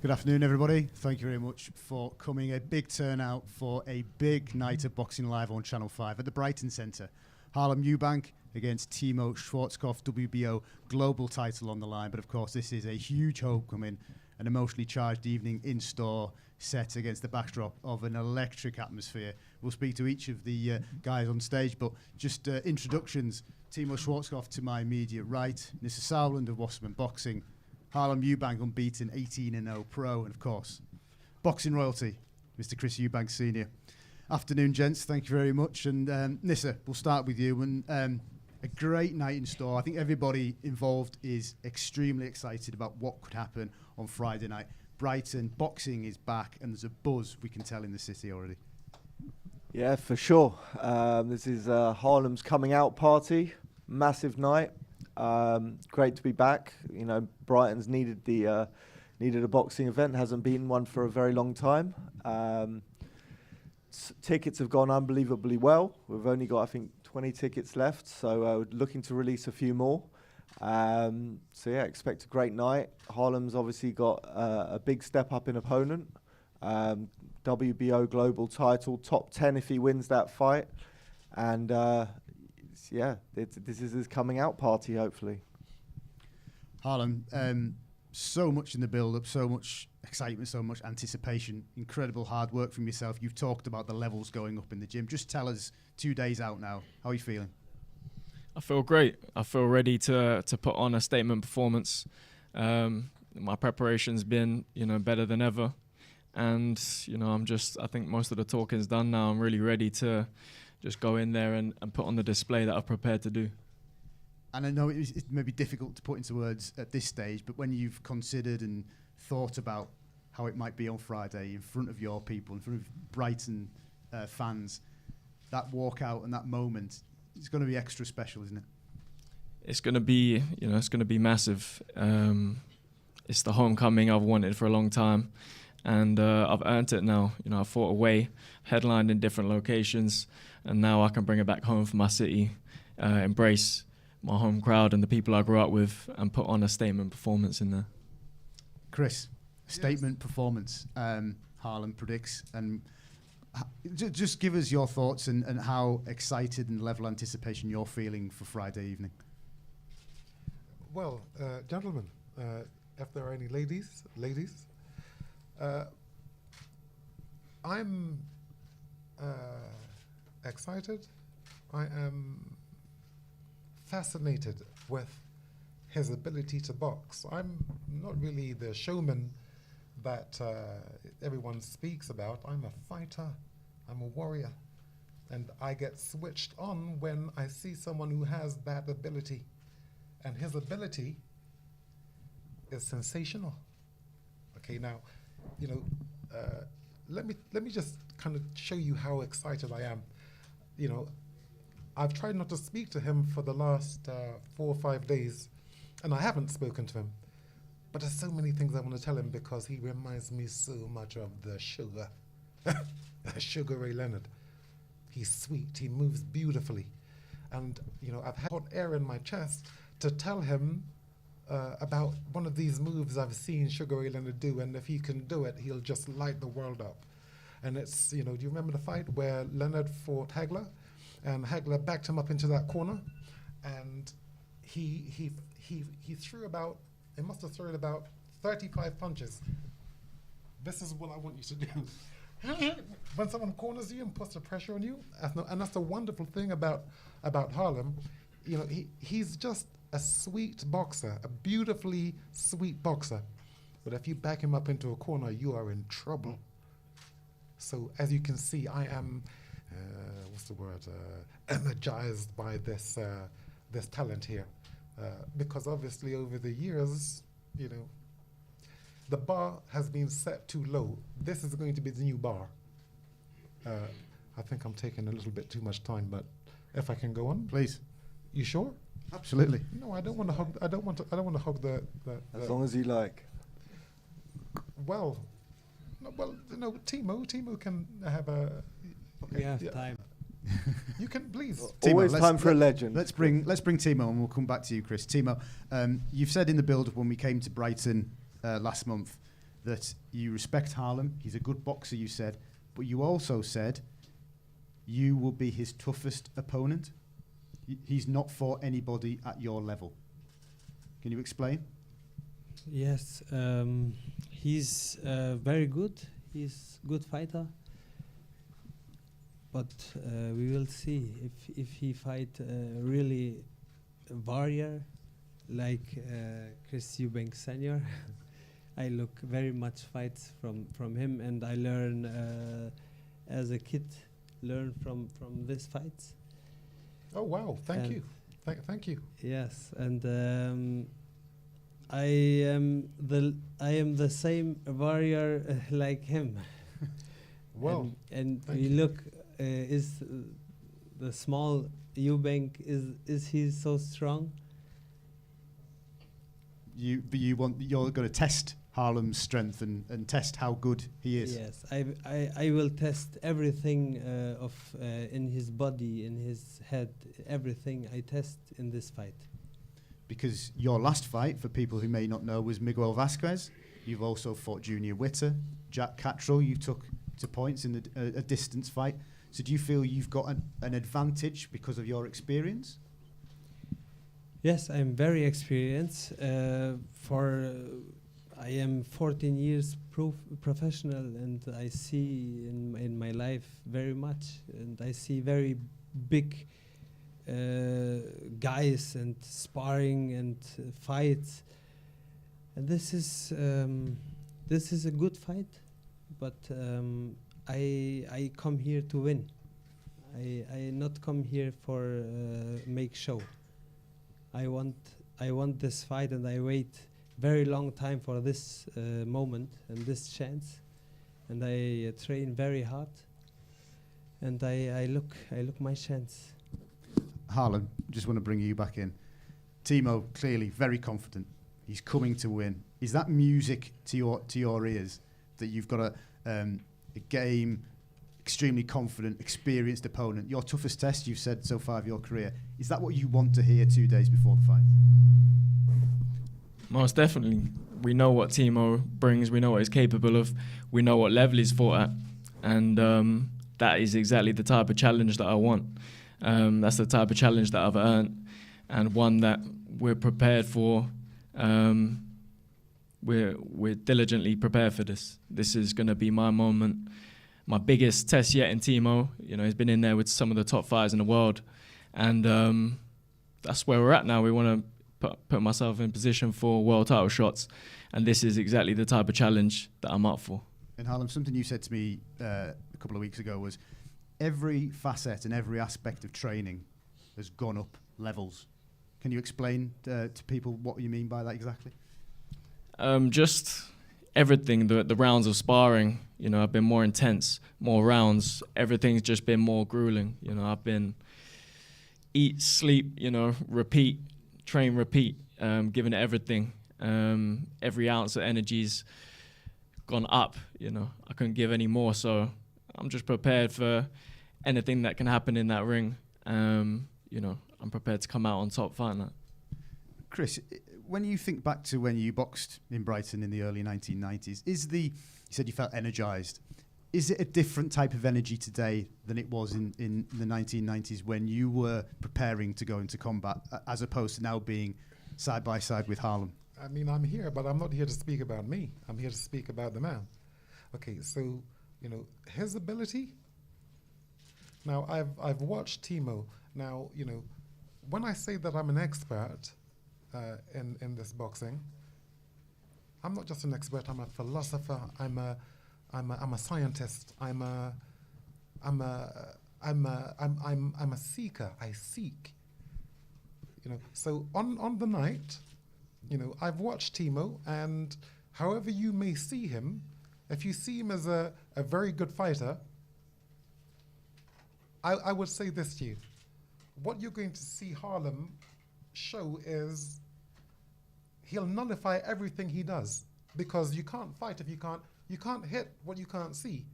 S11: Good afternoon, everybody. Thank you very much for coming. A big turnout for a big night of Boxing Live on Channel 5 at the Brighton Centre. Harlem Eubank against Timo Schwarzkopf, WBO global title on the line. But of course, this is a huge homecoming, an emotionally charged evening in store, set against the backdrop of an electric atmosphere. We'll speak to each of the guys on stage, but just introductions. Timo Schwarzkopf to my immediate right, Nissa Sowland of Wasserman Boxing, Harlem Eubank unbeaten 18-0 pro, and of course, boxing royalty, Mr. Chris Eubank Sr. Afternoon, gents. Thank you very much. And Nissa, we'll start with you. And a great night in store. I think everybody involved is extremely excited about what could happen on Friday night. Brighton, boxing is back, and there's a buzz we can tell in the city already.
S12: Yeah, for sure. This is Harlem's coming out party. Massive night. Great to be back. Brighton's needed a boxing event. Hasn't been one for a very long time. Tickets have gone unbelievably well. We've only got, I think, 20 tickets left, so we're looking to release a few more. So yeah, expect a great night. Harlem's obviously got a big step up in opponent. WBO global title, top 10 if he wins that fight. And yeah, this is his coming out party, hopefully.
S11: Harlem, so much in the build-up, so much excitement, so much anticipation, incredible hard work from yourself. You've talked about the levels going up in the gym. Just tell us, 2 days out now, how are you feeling?
S13: I feel great. I feel ready to put on a statement performance. My preparation's been, better than ever. And, I think most of the talking's done now. I'm really ready to just go in there and put on the display that I've prepared to do.
S11: And I know it may be difficult to put into words at this stage, but when you've considered and thought about how it might be on Friday in front of your people, in front of Brighton fans, that walkout and that moment, it's going to be extra special, isn't it?
S13: It's going to be, it's going to be massive. It's the homecoming I've wanted for a long time, and I've earned it now. I fought away, headlined in different locations, and now I can bring it back home for my city, embrace my home crowd and the people I grew up with, and put on a statement performance in there.
S11: Chris, statement performance, Harlem predicts, and just give us your thoughts and how excited and level anticipation you're feeling for Friday evening.
S14: Well, gentlemen, if there are any ladies, I'm excited. I am fascinated with his ability to box. I'm not really the showman that everyone speaks about. I'm a fighter, I'm a warrior, and I get switched on when I see someone who has that ability. And his ability is sensational. Okay, now, you know, let me just kind of show you how excited I am. You know, I've tried not to speak to him for the last 4 or 5 days, and I haven't spoken to him. But there's so many things I want to tell him because he reminds me so much of the sugar, Sugar Ray Leonard. He's sweet, he moves beautifully. And, you know, I've had hot air in my chest to tell him about one of these moves I've seen Sugar Ray Leonard do, and if he can do it, he'll just light the world up. And it's, you know, do you remember the fight where Leonard fought Hagler, and Hagler backed him up into that corner, and he threw about, he must have thrown about 35 punches. This is what I want you to do. When someone corners you and puts the pressure on you, and that's the wonderful thing about Harlem, you know, he's just a sweet boxer, a beautifully sweet boxer. But if you back him up into a corner, you are in trouble. So as you can see, I am, energized by this talent here. Because obviously over the years, you know, the bar has been set too low. This is going to be the new bar. I think I'm taking a little bit too much time, but if I can go on,
S11: please.
S14: You sure?
S11: Absolutely.
S14: No, I don't want to hug. I don't want to hug the.
S12: As long as you like.
S14: Well, you know, Teemo can have a. Okay,
S10: We have time.
S14: You can please.
S11: Teemo,
S12: Always time for a legend.
S11: Let's bring Teemo, and we'll come back to you, Chris. Teemo, you've said in the build-up when we came to Brighton last month that you respect Harlem. He's a good boxer, you said, but you also said you will be his toughest opponent. He's not fought anybody at your level. Can you explain?
S10: Yes, he's very good. He's a good fighter. But we will see if he fight really a warrior like Chris Eubank Senior. I look very much fights from him, and I learn as a kid, learn from these fights.
S14: Oh wow! Thank you, thank you.
S10: Yes, and I am the same warrior like him.
S14: Well,
S10: and we look. Is the small Eubank is he so strong?
S11: You're going to test Harlem's strength and test how good he is.
S10: Yes, I will test everything in his body, in his head, everything I test in this fight.
S11: Because your last fight, for people who may not know, was Miguel Vasquez. You've also fought Junior Witter, Jack Cattrall. You took to points in a distance fight. So do you feel you've got an advantage because of your experience?
S10: Yes, I'm very experienced. I am 14 years professional, and I see in my life very much, and I see very big guys and sparring and fights, and this is a good fight, but I come here to win. I not come here for make show. I want this fight, and I wait very long time for this moment and this chance, and I train very hard, and I look my chance.
S11: Harlem, just want to bring you back in. Teemo, clearly very confident. He's coming to win. Is that music to your ears that you've got a game, extremely confident, experienced opponent? Your toughest test, you've said so far of your career. Is that what you want to hear 2 days before the fight?
S13: Most definitely. We know what Teemo brings. We know what he's capable of. We know what level he's fought at. And that is exactly the type of challenge that I want. That's the type of challenge that I've earned, and one that we're prepared for. We're diligently prepared for this. This is going to be my moment, my biggest test yet in Teemo. You know, he's been in there with some of the top fighters in the world, and that's where we're at now. We want to put myself in position for world title shots, and this is exactly the type of challenge that I'm up for.
S11: And Harlem, something you said to me a couple of weeks ago was every facet and every aspect of training has gone up levels. Can you explain to people what you mean by that exactly?
S13: Just everything, the rounds of sparring, you know, have been more intense, more rounds. Everything's just been more grueling. You know, I've been eat, sleep, you know, repeat, train, repeat, giving it everything. Every ounce of energy's gone up, you know. I couldn't give any more, so I'm just prepared for anything that can happen in that ring. You know, I'm prepared to come out on top fighting that.
S11: Chris, when you think back to when you boxed in Brighton in the early 1990s, you said you felt energized. Is it a different type of energy today than it was in the 1990s when you were preparing to go into combat, as opposed to now being side by side with Harlem?
S14: I mean, I'm here, but I'm not here to speak about me. I'm here to speak about the man. Okay, so, you know, his ability. Now, I've watched Teemo. Now, you know, when I say that I'm an expert in this boxing, I'm not just an expert. I'm a philosopher. I'm a scientist. I'm a seeker. I seek. You know, so on the night, you know, I've watched Teemo, and however you may see him, if you see him as a very good fighter, I would say this to you. What you're going to see Harlem show is he'll nullify everything he does, because you can't fight if you can't hit what you can't see.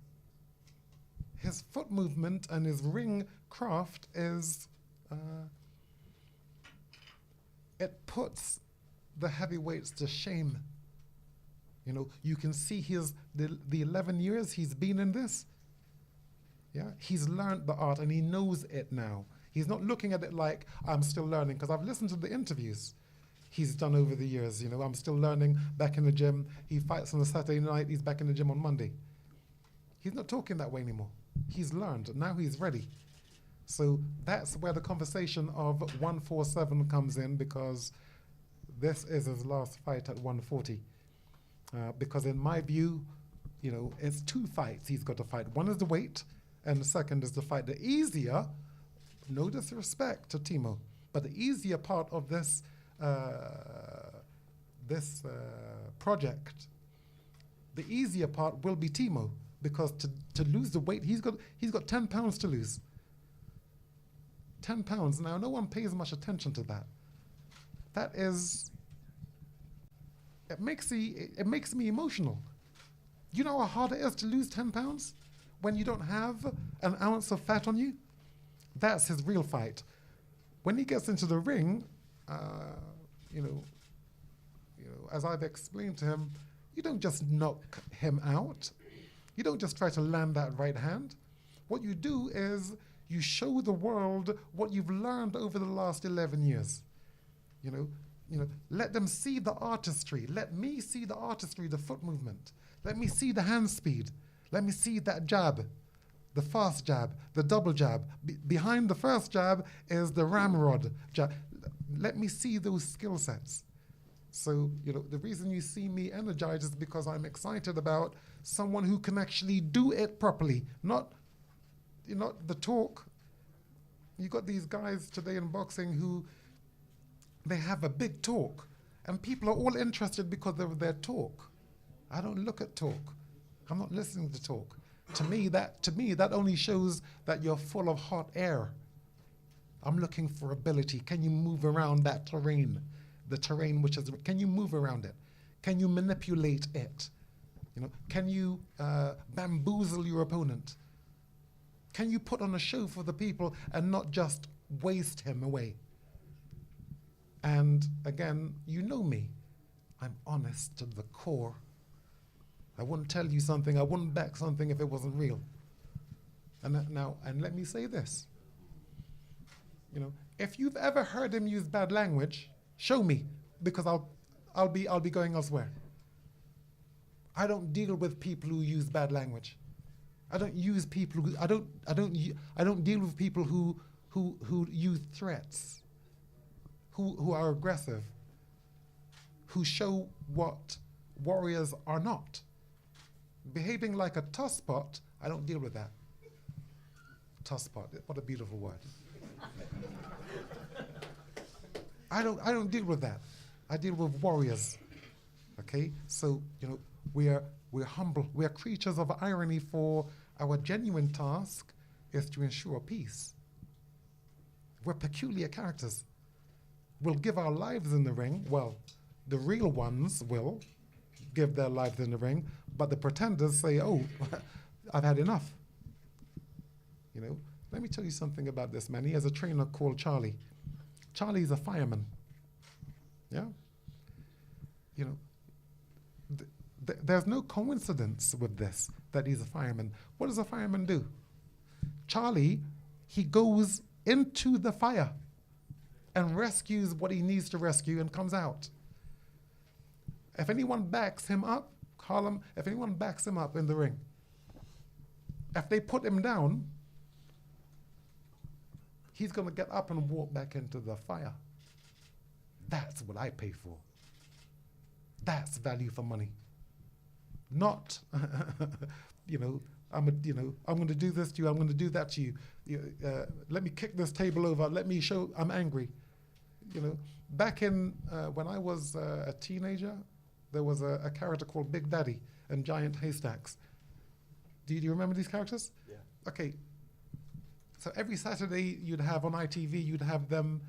S14: His foot movement and his ring craft is, it puts the heavyweights to shame. You know, you can see the 11 years he's been in this. Yeah, he's learned the art and he knows it now. He's not looking at it like, I'm still learning, because I've listened to the interviews he's done over the years. You know, I'm still learning, back in the gym. He fights on a Saturday night, he's back in the gym on Monday. He's not talking that way anymore. He's learned, now he's ready. So that's where the conversation of 147 comes in, because this is his last fight at 140. Because in my view, you know, it's two fights he's got to fight. One is the weight, and the second is the fight. The easier, no disrespect to Teemo, but the easier part of this project, the easier part will be Teemo, because to lose the weight, he's got 10 pounds to lose. 10 pounds. Now, no one pays much attention to that. That is, it makes me emotional. You know how hard it is to lose 10 pounds when you don't have an ounce of fat on you? That's his real fight. When he gets into the ring, you know, as I've explained to him, you don't just knock him out. You don't just try to land that right hand. What you do is you show the world what you've learned over the last 11 years. You know, let them see the artistry. Let me see the artistry, the foot movement. Let me see the hand speed. Let me see that jab, the fast jab, the double jab. Behind the first jab is the ramrod jab. Let me see those skill sets. So, you know, the reason you see me energized is because I'm excited about someone who can actually do it properly, not the talk. You got these guys today in boxing who, they have a big talk, and people are all interested because of their talk. I don't look at talk. I'm not listening to talk. To me, that only shows that you're full of hot air. I'm looking for ability. Can you move around that terrain? The terrain which is, can you move around it? Can you manipulate it? You know, can you bamboozle your opponent? Can you put on a show for the people and not just waste him away? And again, you know me. I'm honest to the core. I wouldn't tell you something, I wouldn't back something if it wasn't real. And let me say this. You know, if you've ever heard him use bad language, show me, because I'll be going elsewhere. I don't deal with people who use bad language. I don't use people who, I don't deal with people who use threats, who are aggressive. who show what warriors are not. Behaving like a tosspot, I don't deal with that. Tosspot, what a beautiful word. I don't deal with that. I deal with warriors. Okay? So, we're humble. We are creatures of irony, for our genuine task is to ensure peace. We're peculiar characters. We'll give our lives in the ring. Well, the real ones will give their lives in the ring, but the pretenders say, oh, I've had enough. Let me tell you something about this man. He has a trainer called Charlie. Charlie's a fireman. Yeah? There's no coincidence with this, that he's a fireman. What does a fireman do? Charlie, he goes into the fire and rescues what he needs to rescue and comes out. If anyone backs him up, Harlem, if anyone backs him up in the ring, if they put him down, he's going to get up and walk back into the fire. That's what I pay for. That's value for money. Not, I'm going to do this to you, I'm going to do that to you. Let me kick this table over, let me show I'm angry. Back in, when I was a teenager, there was a character called Big Daddy and Giant Haystacks. Do you remember these characters? Yeah. Okay. So every Saturday you'd have on ITV, you'd have them,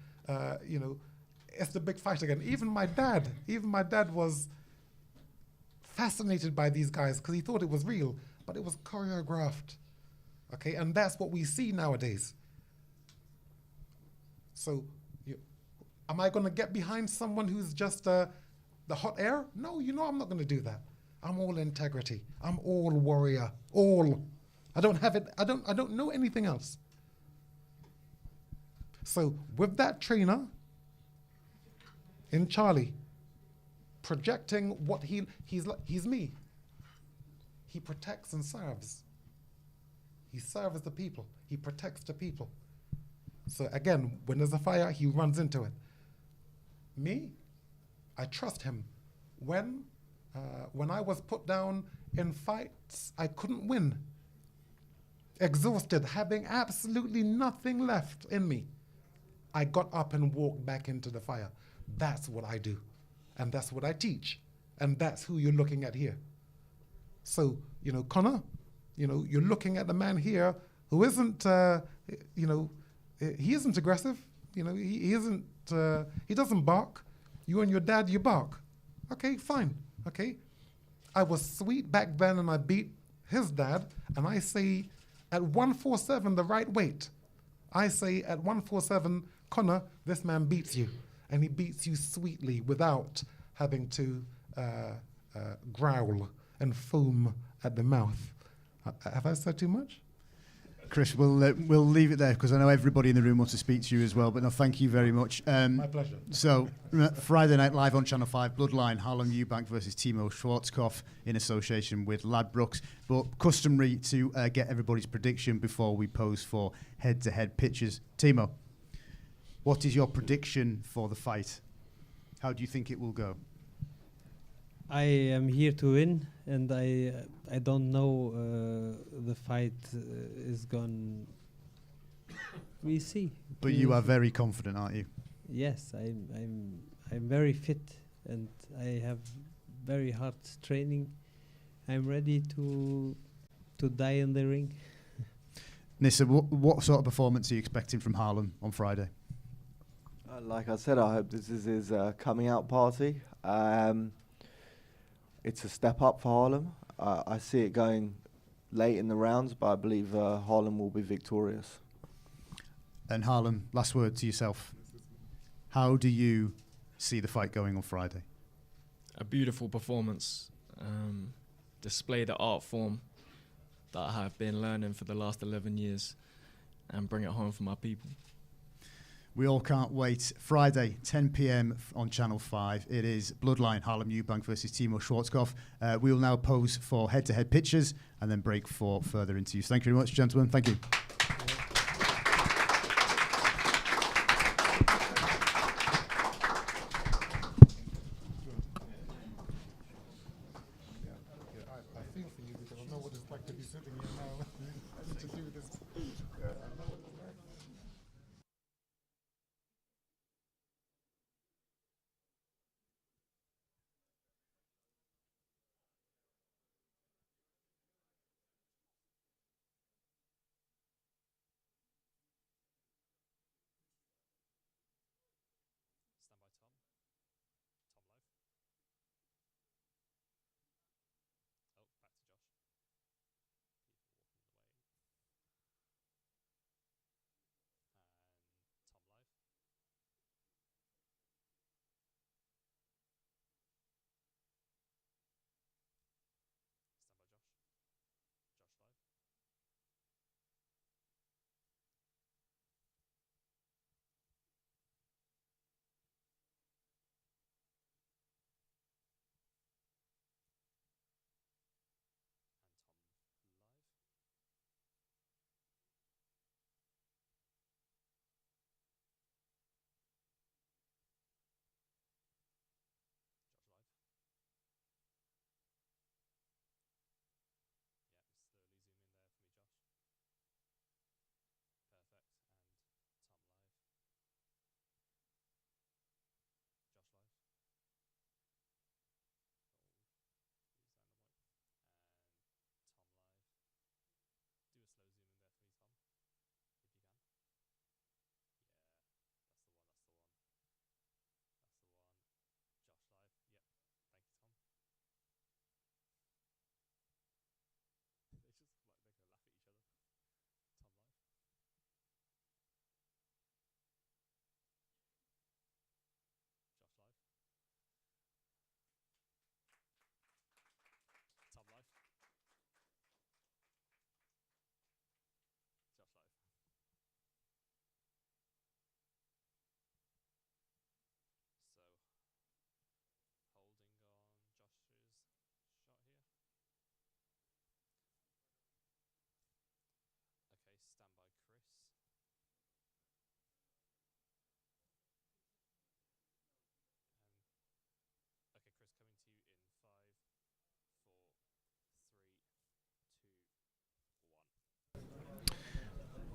S14: it's the big fight again. Even my dad was fascinated by these guys because he thought it was real, but it was choreographed. Okay, and that's what we see nowadays. So, am I going to get behind someone who's just the hot air? No, I'm not going to do that. I'm all integrity. I'm all warrior. All. I don't have it. I don't know anything else. So with that trainer in Charlie, projecting what he's me. He protects and serves. He serves the people. He protects the people. So again, when there's a fire, he runs into it. Me, I trust him. When I was put down in fights, I couldn't win. Exhausted, having absolutely nothing left in me, I got up and walked back into the fire. That's what I do. And that's what I teach. And that's who you're looking at here. So, Connor, you're looking at the man here who isn't, he isn't aggressive. He isn't, he doesn't bark. You and your dad, you bark. Okay, fine. Okay. I was sweet back then and I beat his dad. And I say at 147, the right weight. I say at 147, Connor, this man beats you. And he beats you sweetly without having to growl and foam at the mouth. Have I said too much?
S11: Chris, we'll leave it there because I know everybody in the room wants to speak to you as well. But no, thank you very much.
S14: My pleasure.
S11: So, Friday night live on Channel 5, Bloodline, Harlem Eubank versus Timo Schwarzkopf in association with Ladbrokes. But customary to get everybody's prediction before we pose for head-to-head pitches. Timo, what is your prediction for the fight? How do you think it will go?
S10: I am here to win, and I don't know the fight is gone. We see.
S11: But you are very confident, aren't you?
S10: Yes, I'm very fit, and I have very hard training. I'm ready to die in the ring.
S11: Nissa, what sort of performance are you expecting from Harlem on Friday?
S12: Like I said, I hope this is his coming out party. It's a step up for Harlem. I see it going late in the rounds, but I believe Harlem will be victorious.
S11: And Harlem, last word to yourself. How do you see the fight going on Friday?
S13: A beautiful performance. Display the art form that I have been learning for the last 11 years and bring it home for my people.
S11: We all can't wait. Friday, 10 p.m. on Channel 5. It is Bloodline, Harlem Eubank versus Teemo Schwarzkopf. We will now pose for head-to-head pitches and then break for further interviews. Thank you very much, gentlemen. Thank you.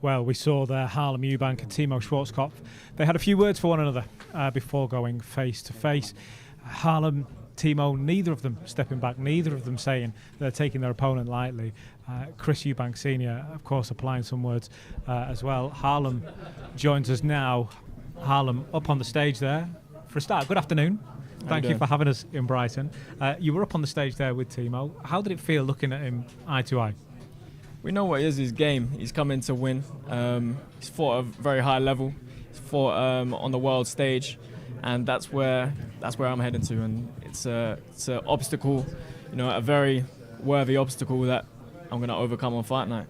S3: Well, we saw there Harlem Eubank and Timo Schwarzkopf. They had a few words for one another before going face to face. Harlem, Timo, neither of them stepping back, neither of them saying they're taking their opponent lightly. Chris Eubank Sr., of course, applying some words as well. Harlem joins us now. Harlem, up on the stage there. For a start, good afternoon. Thank you for having us in Brighton. You were up on the stage there with Timo. How did it feel looking at him eye to eye?
S13: We know what is his game. He's come in to win. He's fought at a very high level. He's fought on the world stage, and that's where I'm heading to. And it's an obstacle, a very worthy obstacle that I'm going to overcome on fight night.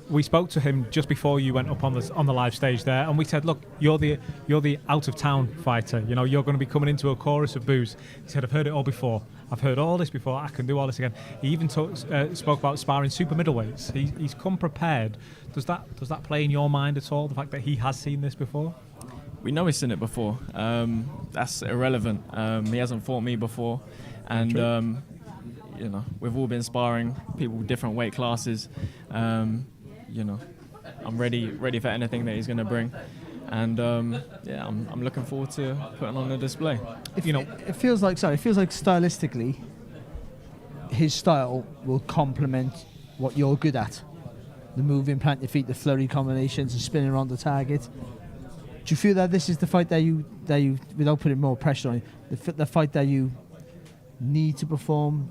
S3: We spoke to him just before you went up on the live stage there, and we said, look, you're the out of town fighter. You're going to be coming into a chorus of boos. He said, I've heard it all before. I've heard all this before. I can do all this again. He even spoke about sparring super middleweights. He's come prepared. Does that play in your mind at all? The fact that he has seen this before?
S13: We know he's seen it before. That's irrelevant. He hasn't fought me before, and we've all been sparring people with different weight classes. I'm ready for anything that he's going to bring, and I'm looking forward to putting on a display.
S4: It feels like stylistically, his style will complement what you're good at. The moving, plant your feet, the flurry combinations, and spinning around the target. Do you feel that this is the fight that you without putting more pressure on you, the fight that you need to perform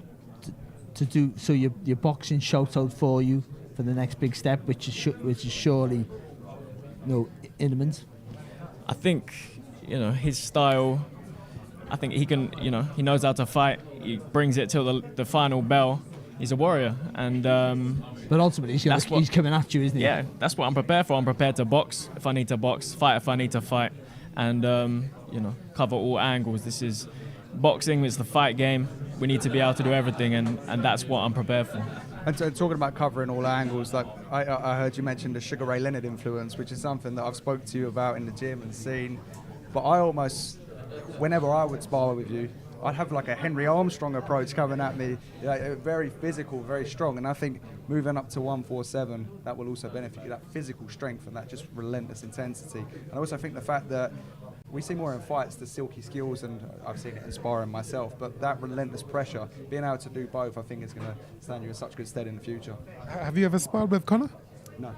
S4: to do so your boxing shouts out for you for the next big step, which is surely imminent?
S13: I think his style. I think he can. He knows how to fight. He brings it till the final bell. He's a warrior, and
S4: but ultimately he's coming at you, isn't he?
S13: Yeah, that's what I'm prepared for. I'm prepared to box if I need to box, fight if I need to fight, and cover all angles. This is boxing. It's the fight game. We need to be able to do everything, and that's what I'm prepared for.
S5: And so, talking about covering all angles, like I heard you mention the Sugar Ray Leonard influence, which is something that I've spoke to you about in the gym and seen. But I almost, whenever I would spar with you, I'd have like a Henry Armstrong approach coming at me, very physical, very strong. And I think moving up to 147, that will also benefit you, that physical strength and that just relentless intensity. And I also think the fact that we see more in fights the silky skills, and I've seen it in sparring myself, but that relentless pressure, being able to do both, I think is going to stand you in such good stead in the future.
S14: Have you ever sparred with Conor?
S5: No.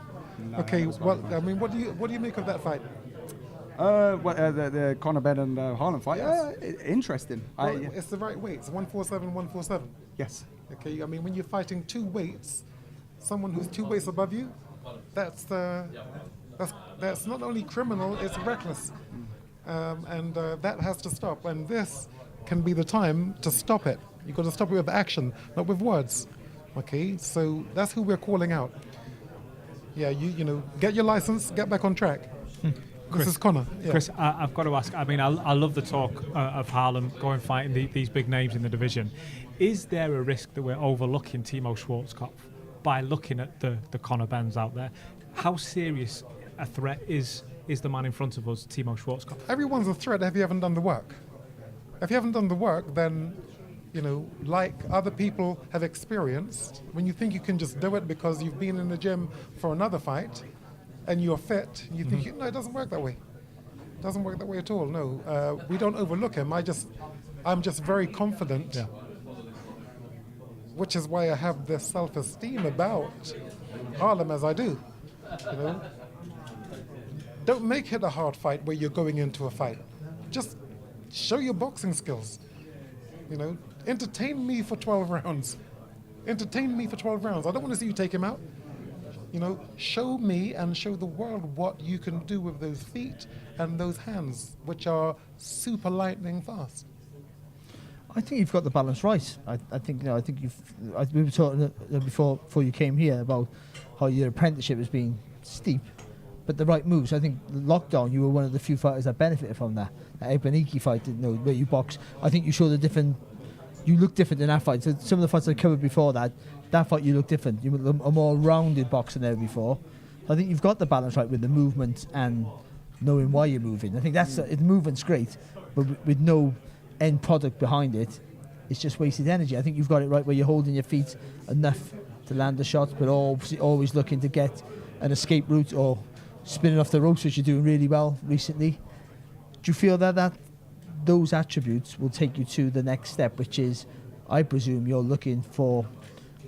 S14: Okay, well, I mean, what do you make of that fight?
S5: The Conor Ben and Harlem fight.
S14: Yes.
S5: Interesting.
S14: Well, it's the right weights, 147, 147.
S5: Yes.
S14: Okay, I mean, when you're fighting two weights, someone who's two weights above you, that's not only criminal, it's reckless. And that has to stop. And this can be the time to stop it. You've got to stop it with action, not with words. Okay, so that's who we're calling out. Yeah, you get your license, get back on track. This is Conor. Yeah.
S3: Chris, I've got to ask, I mean, I love the talk of Harlem going fighting these big names in the division. Is there a risk that we're overlooking Timo Schwarzkopf by looking at the Conor Benns out there? How serious a threat is the man in front of us, Timo Schwarzkopf?
S14: Everyone's a threat if you haven't done the work. If you haven't done the work, then, like other people have experienced, when you think you can just do it because you've been in the gym for another fight and you're fit, you think, no, it doesn't work that way. It doesn't work that way at all, no. We don't overlook him. I'm just very confident, which is why I have this self-esteem about Harlem as I do, Don't make it a hard fight where you're going into a fight. Just show your boxing skills. Entertain me for 12 rounds. Entertain me for 12 rounds. I don't want to see you take him out. Show me and show the world what you can do with those feet and those hands, which are super lightning fast.
S4: I think you've got the balance right. I think we were talking before you came here about how your apprenticeship has been steep, but the right moves. I think the lockdown, you were one of the few fighters that benefited from that. That Ebeniki fight, where you box. I think you showed you look different in that fight. So some of the fights I covered before that fight you look different. You were a more rounded boxer there before. I think you've got the balance right with the movement and knowing why you're moving. I think the movement's great, but with no end product behind it, it's just wasted energy. I think you've got it right where you're holding your feet enough to land the shots, but always looking to get an escape route or spinning off the ropes, which you're doing really well recently. Do you feel that those attributes will take you to the next step, which is, I presume you're looking for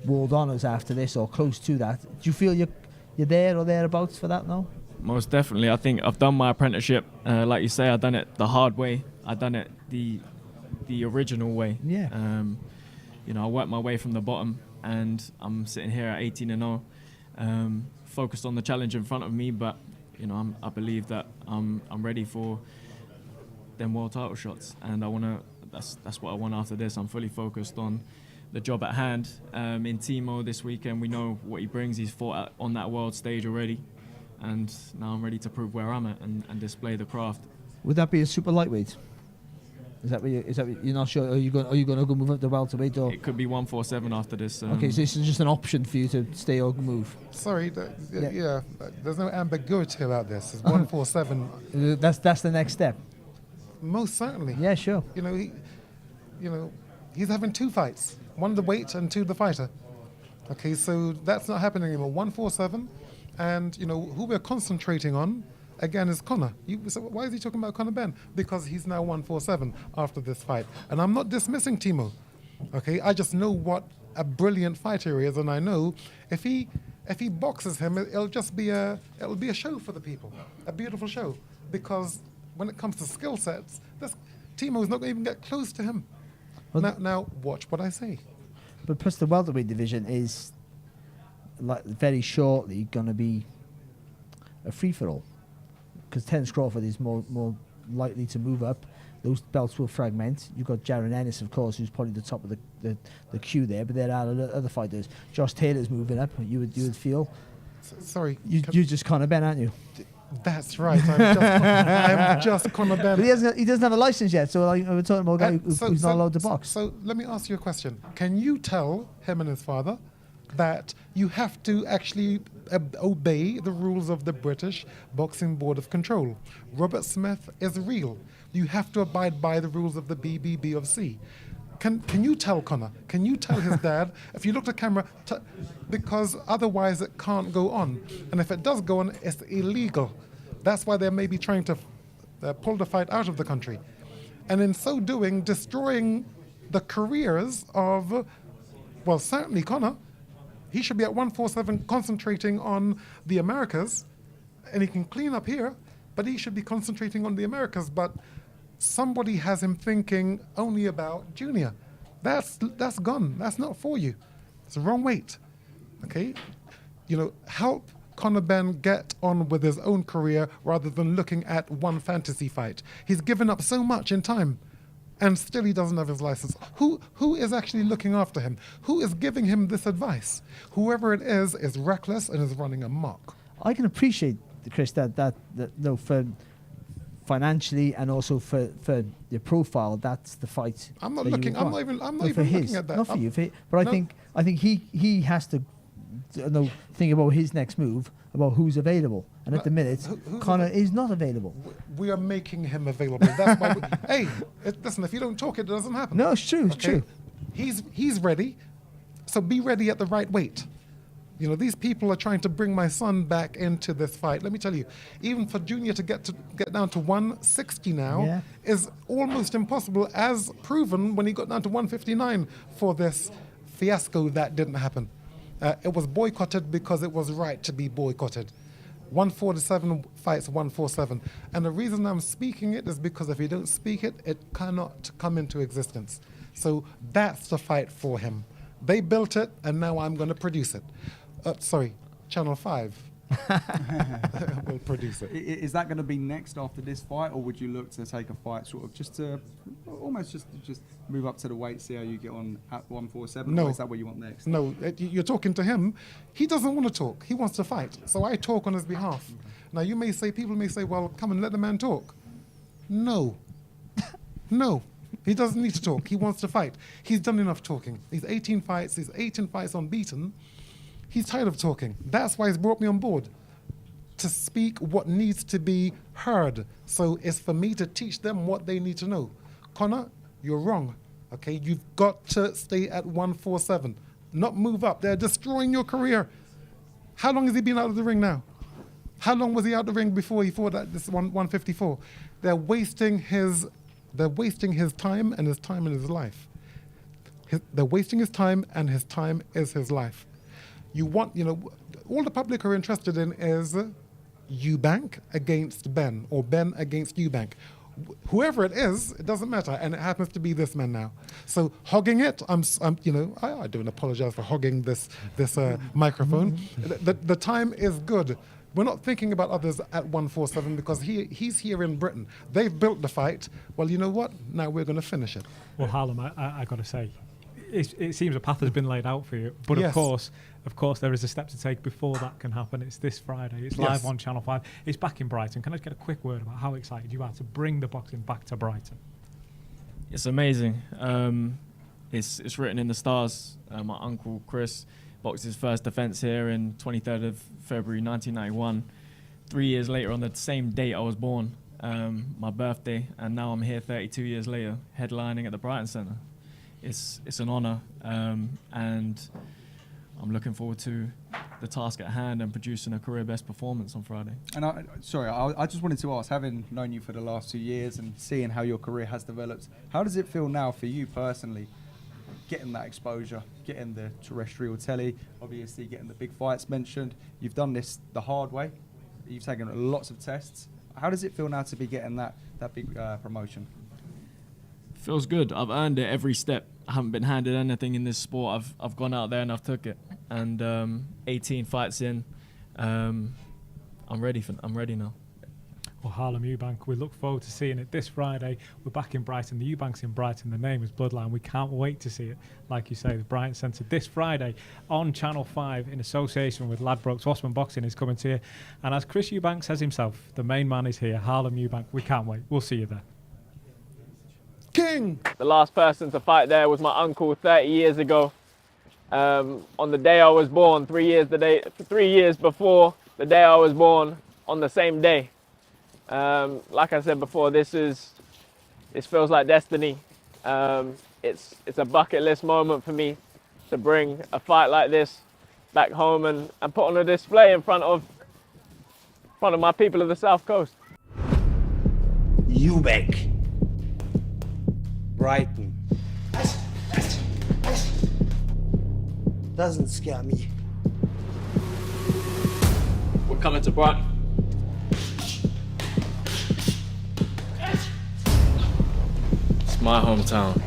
S4: world honours after this or close to that? Do you feel you're there or thereabouts for that now?
S13: Most definitely. I think I've done my apprenticeship. Like you say, I've done it the hard way. I've done it the original way.
S4: Yeah.
S13: I worked my way from the bottom, and I'm sitting here at 18-0, focused on the challenge in front of me. But I believe that I'm ready for them world title shots, and that's what I want after this. I'm fully focused on the job at hand. In Teemo this weekend, we know what he brings. He's fought on that world stage already, and now I'm ready to prove where I'm at and display the craft.
S4: Would that be a super lightweight? Is that what you're not sure? Are you going to go move up the welterweight? Or?
S13: It could be 147 after this.
S4: Okay, so this is just an option for you to stay or move.
S14: Sorry, there's no ambiguity about this. It's 147.
S4: That's the next step.
S14: Most certainly.
S4: Yeah, sure.
S14: He's having 2 fights. 1 the weight and 2 the fighter. Okay, so that's not happening anymore. 147, and who we're concentrating on again is Conor. So why is he talking about Conor Benn? Because he's now 147 after this fight, and I'm not dismissing Timo. Okay, I just know what a brilliant fighter he is, and I know if he boxes him, it'll be a show for the people, a beautiful show. Because when it comes to skill sets, Timo is not going to even get close to him. Well, now watch what I say.
S4: But plus the welterweight division is very shortly going to be a free-for-all, because Terence Crawford is more likely to move up. Those belts will fragment. You've got Jaron Ennis, of course, who's probably the top of the queue there, but there are other fighters. Josh Taylor's moving up. You would feel.
S14: Sorry,
S4: you're just Conor Benn, aren't you?
S14: That's right. I'm just Conor Benn.
S4: But he doesn't have a license yet, so we're talking about a guy who's not allowed to box.
S14: So let me ask you a question. Can you tell him and his father that you have to actually obey the rules of the British Boxing Board of Control? Robert Smith is real. You have to abide by the rules of the BBBOC. Can you tell Conor? Can you tell his dad? If you look at the camera, because otherwise it can't go on. And if it does go on, it's illegal. That's why they may be trying to pull the fight out of the country. And in so doing, destroying the careers of, well, certainly Conor. He should be at 147 concentrating on the Americas, and he can clean up here, but he should be concentrating on the Americas. But somebody has him thinking only about junior. That's gone. That's not for you. It's the wrong weight. Okay? Help Conor Benn get on with his own career rather than looking at one fantasy fight. He's given up so much in time, and still he doesn't have his license. Who is actually looking after him? Who is giving him this advice? Whoever it is reckless and is running amok.
S4: I can appreciate, Chris, that for financially and also for your profile, that's the fight.
S14: I'm not even looking at that.
S4: Not for you, but I think he has to think about his next move, about who's available. And at the minute, Conor is not available.
S14: We are making him available. That's why. Listen, if you don't talk, it doesn't happen.
S4: No, it's true. It's true.
S14: He's ready, so be ready at the right weight. These people are trying to bring my son back into this fight. Let me tell you, even for Junior to get down to 160 now is almost impossible, as proven when he got down to 159 for this fiasco that didn't happen. It was boycotted because it was right to be boycotted. 147 fights 147. And the reason I'm speaking it is because if you don't speak it, it cannot come into existence. So that's the fight for him. They built it, and now I'm going to produce it. Channel 5 will produce it.
S5: Is that going to be next after this fight, or would you look to take a fight sort of just to almost just move up to the weight, see how you get on at 147?
S14: No.
S5: Or is that what you want next?
S14: No, you're talking to him. He doesn't want to talk. He wants to fight. So I talk on his behalf. Now people may say, well, come and let the man talk. No. No. He doesn't need to talk. He wants to fight. He's done enough talking. He's 18 fights. He's 18 fights unbeaten. He's tired of talking. That's why he's brought me on board, to speak what needs to be heard. So it's for me to teach them what they need to know. Conor, you're wrong. Okay, you've got to stay at 147, not move up. They're destroying your career. How long has he been out of the ring now? How long was he out of the ring before he fought at this 154? They're wasting his time and his life. They're wasting his time, and his time is his life. All the public are interested in is Eubank against Ben, or Ben against Eubank. Whoever it is, it doesn't matter, and it happens to be this man now. So hogging it, I don't apologize for hogging this microphone. The time is good. We're not thinking about others at 147 because he's here in Britain. They've built the fight. Well, you know what? Now we're going to finish it.
S3: Well, Harlem, I got to say, it seems a path has been laid out for you. But
S14: Yes.
S3: of course, there is a step to take before that can happen. It's this Friday. It's live on Channel 5. It's back in Brighton. Can I just get a quick word about how excited you are to bring the boxing back to Brighton?
S13: It's amazing. It's written in the stars. My uncle Chris boxed his first defence here in 23rd of February 1991. 3 years later, on the same date I was born, my birthday, and now I'm here 32 years later, headlining at the Brighton Centre. It's an honour, and I'm looking forward to the task at hand and producing a career best performance on Friday.
S5: And I just wanted to ask, having known you for the last 2 years and seeing how your career has developed, how does it feel now for you personally, getting that exposure, getting the terrestrial telly, obviously getting the big fights mentioned? You've done this the hard way. You've taken lots of tests. How does it feel now to be getting that big promotion?
S13: Feels good. I've earned it every step. I haven't been handed anything in this sport. I've gone out there and I've took it. And 18 fights in, I'm ready now.
S3: Well, Harlem Eubank, we look forward to seeing it this Friday. We're back in Brighton. The Eubank's in Brighton. The name is Bloodline. We can't wait to see it. Like you say, the Brighton Centre this Friday on Channel 5 in association with Ladbrokes. Osman Boxing is coming to you. And as Chris Eubank says himself, the main man is here, Harlem Eubank. We can't wait. We'll see you there.
S14: King!
S1: The last person to fight there was my uncle 30 years ago. On the day I was born, 3 years before the day I was born, on the same day. Like I said before, this feels like destiny. It's a bucket list moment for me to bring a fight like this back home and put on a display in front of my people of the South Coast.
S15: Eubank, Brighton. Doesn't scare me.
S13: We're coming to Brighton. It's my hometown.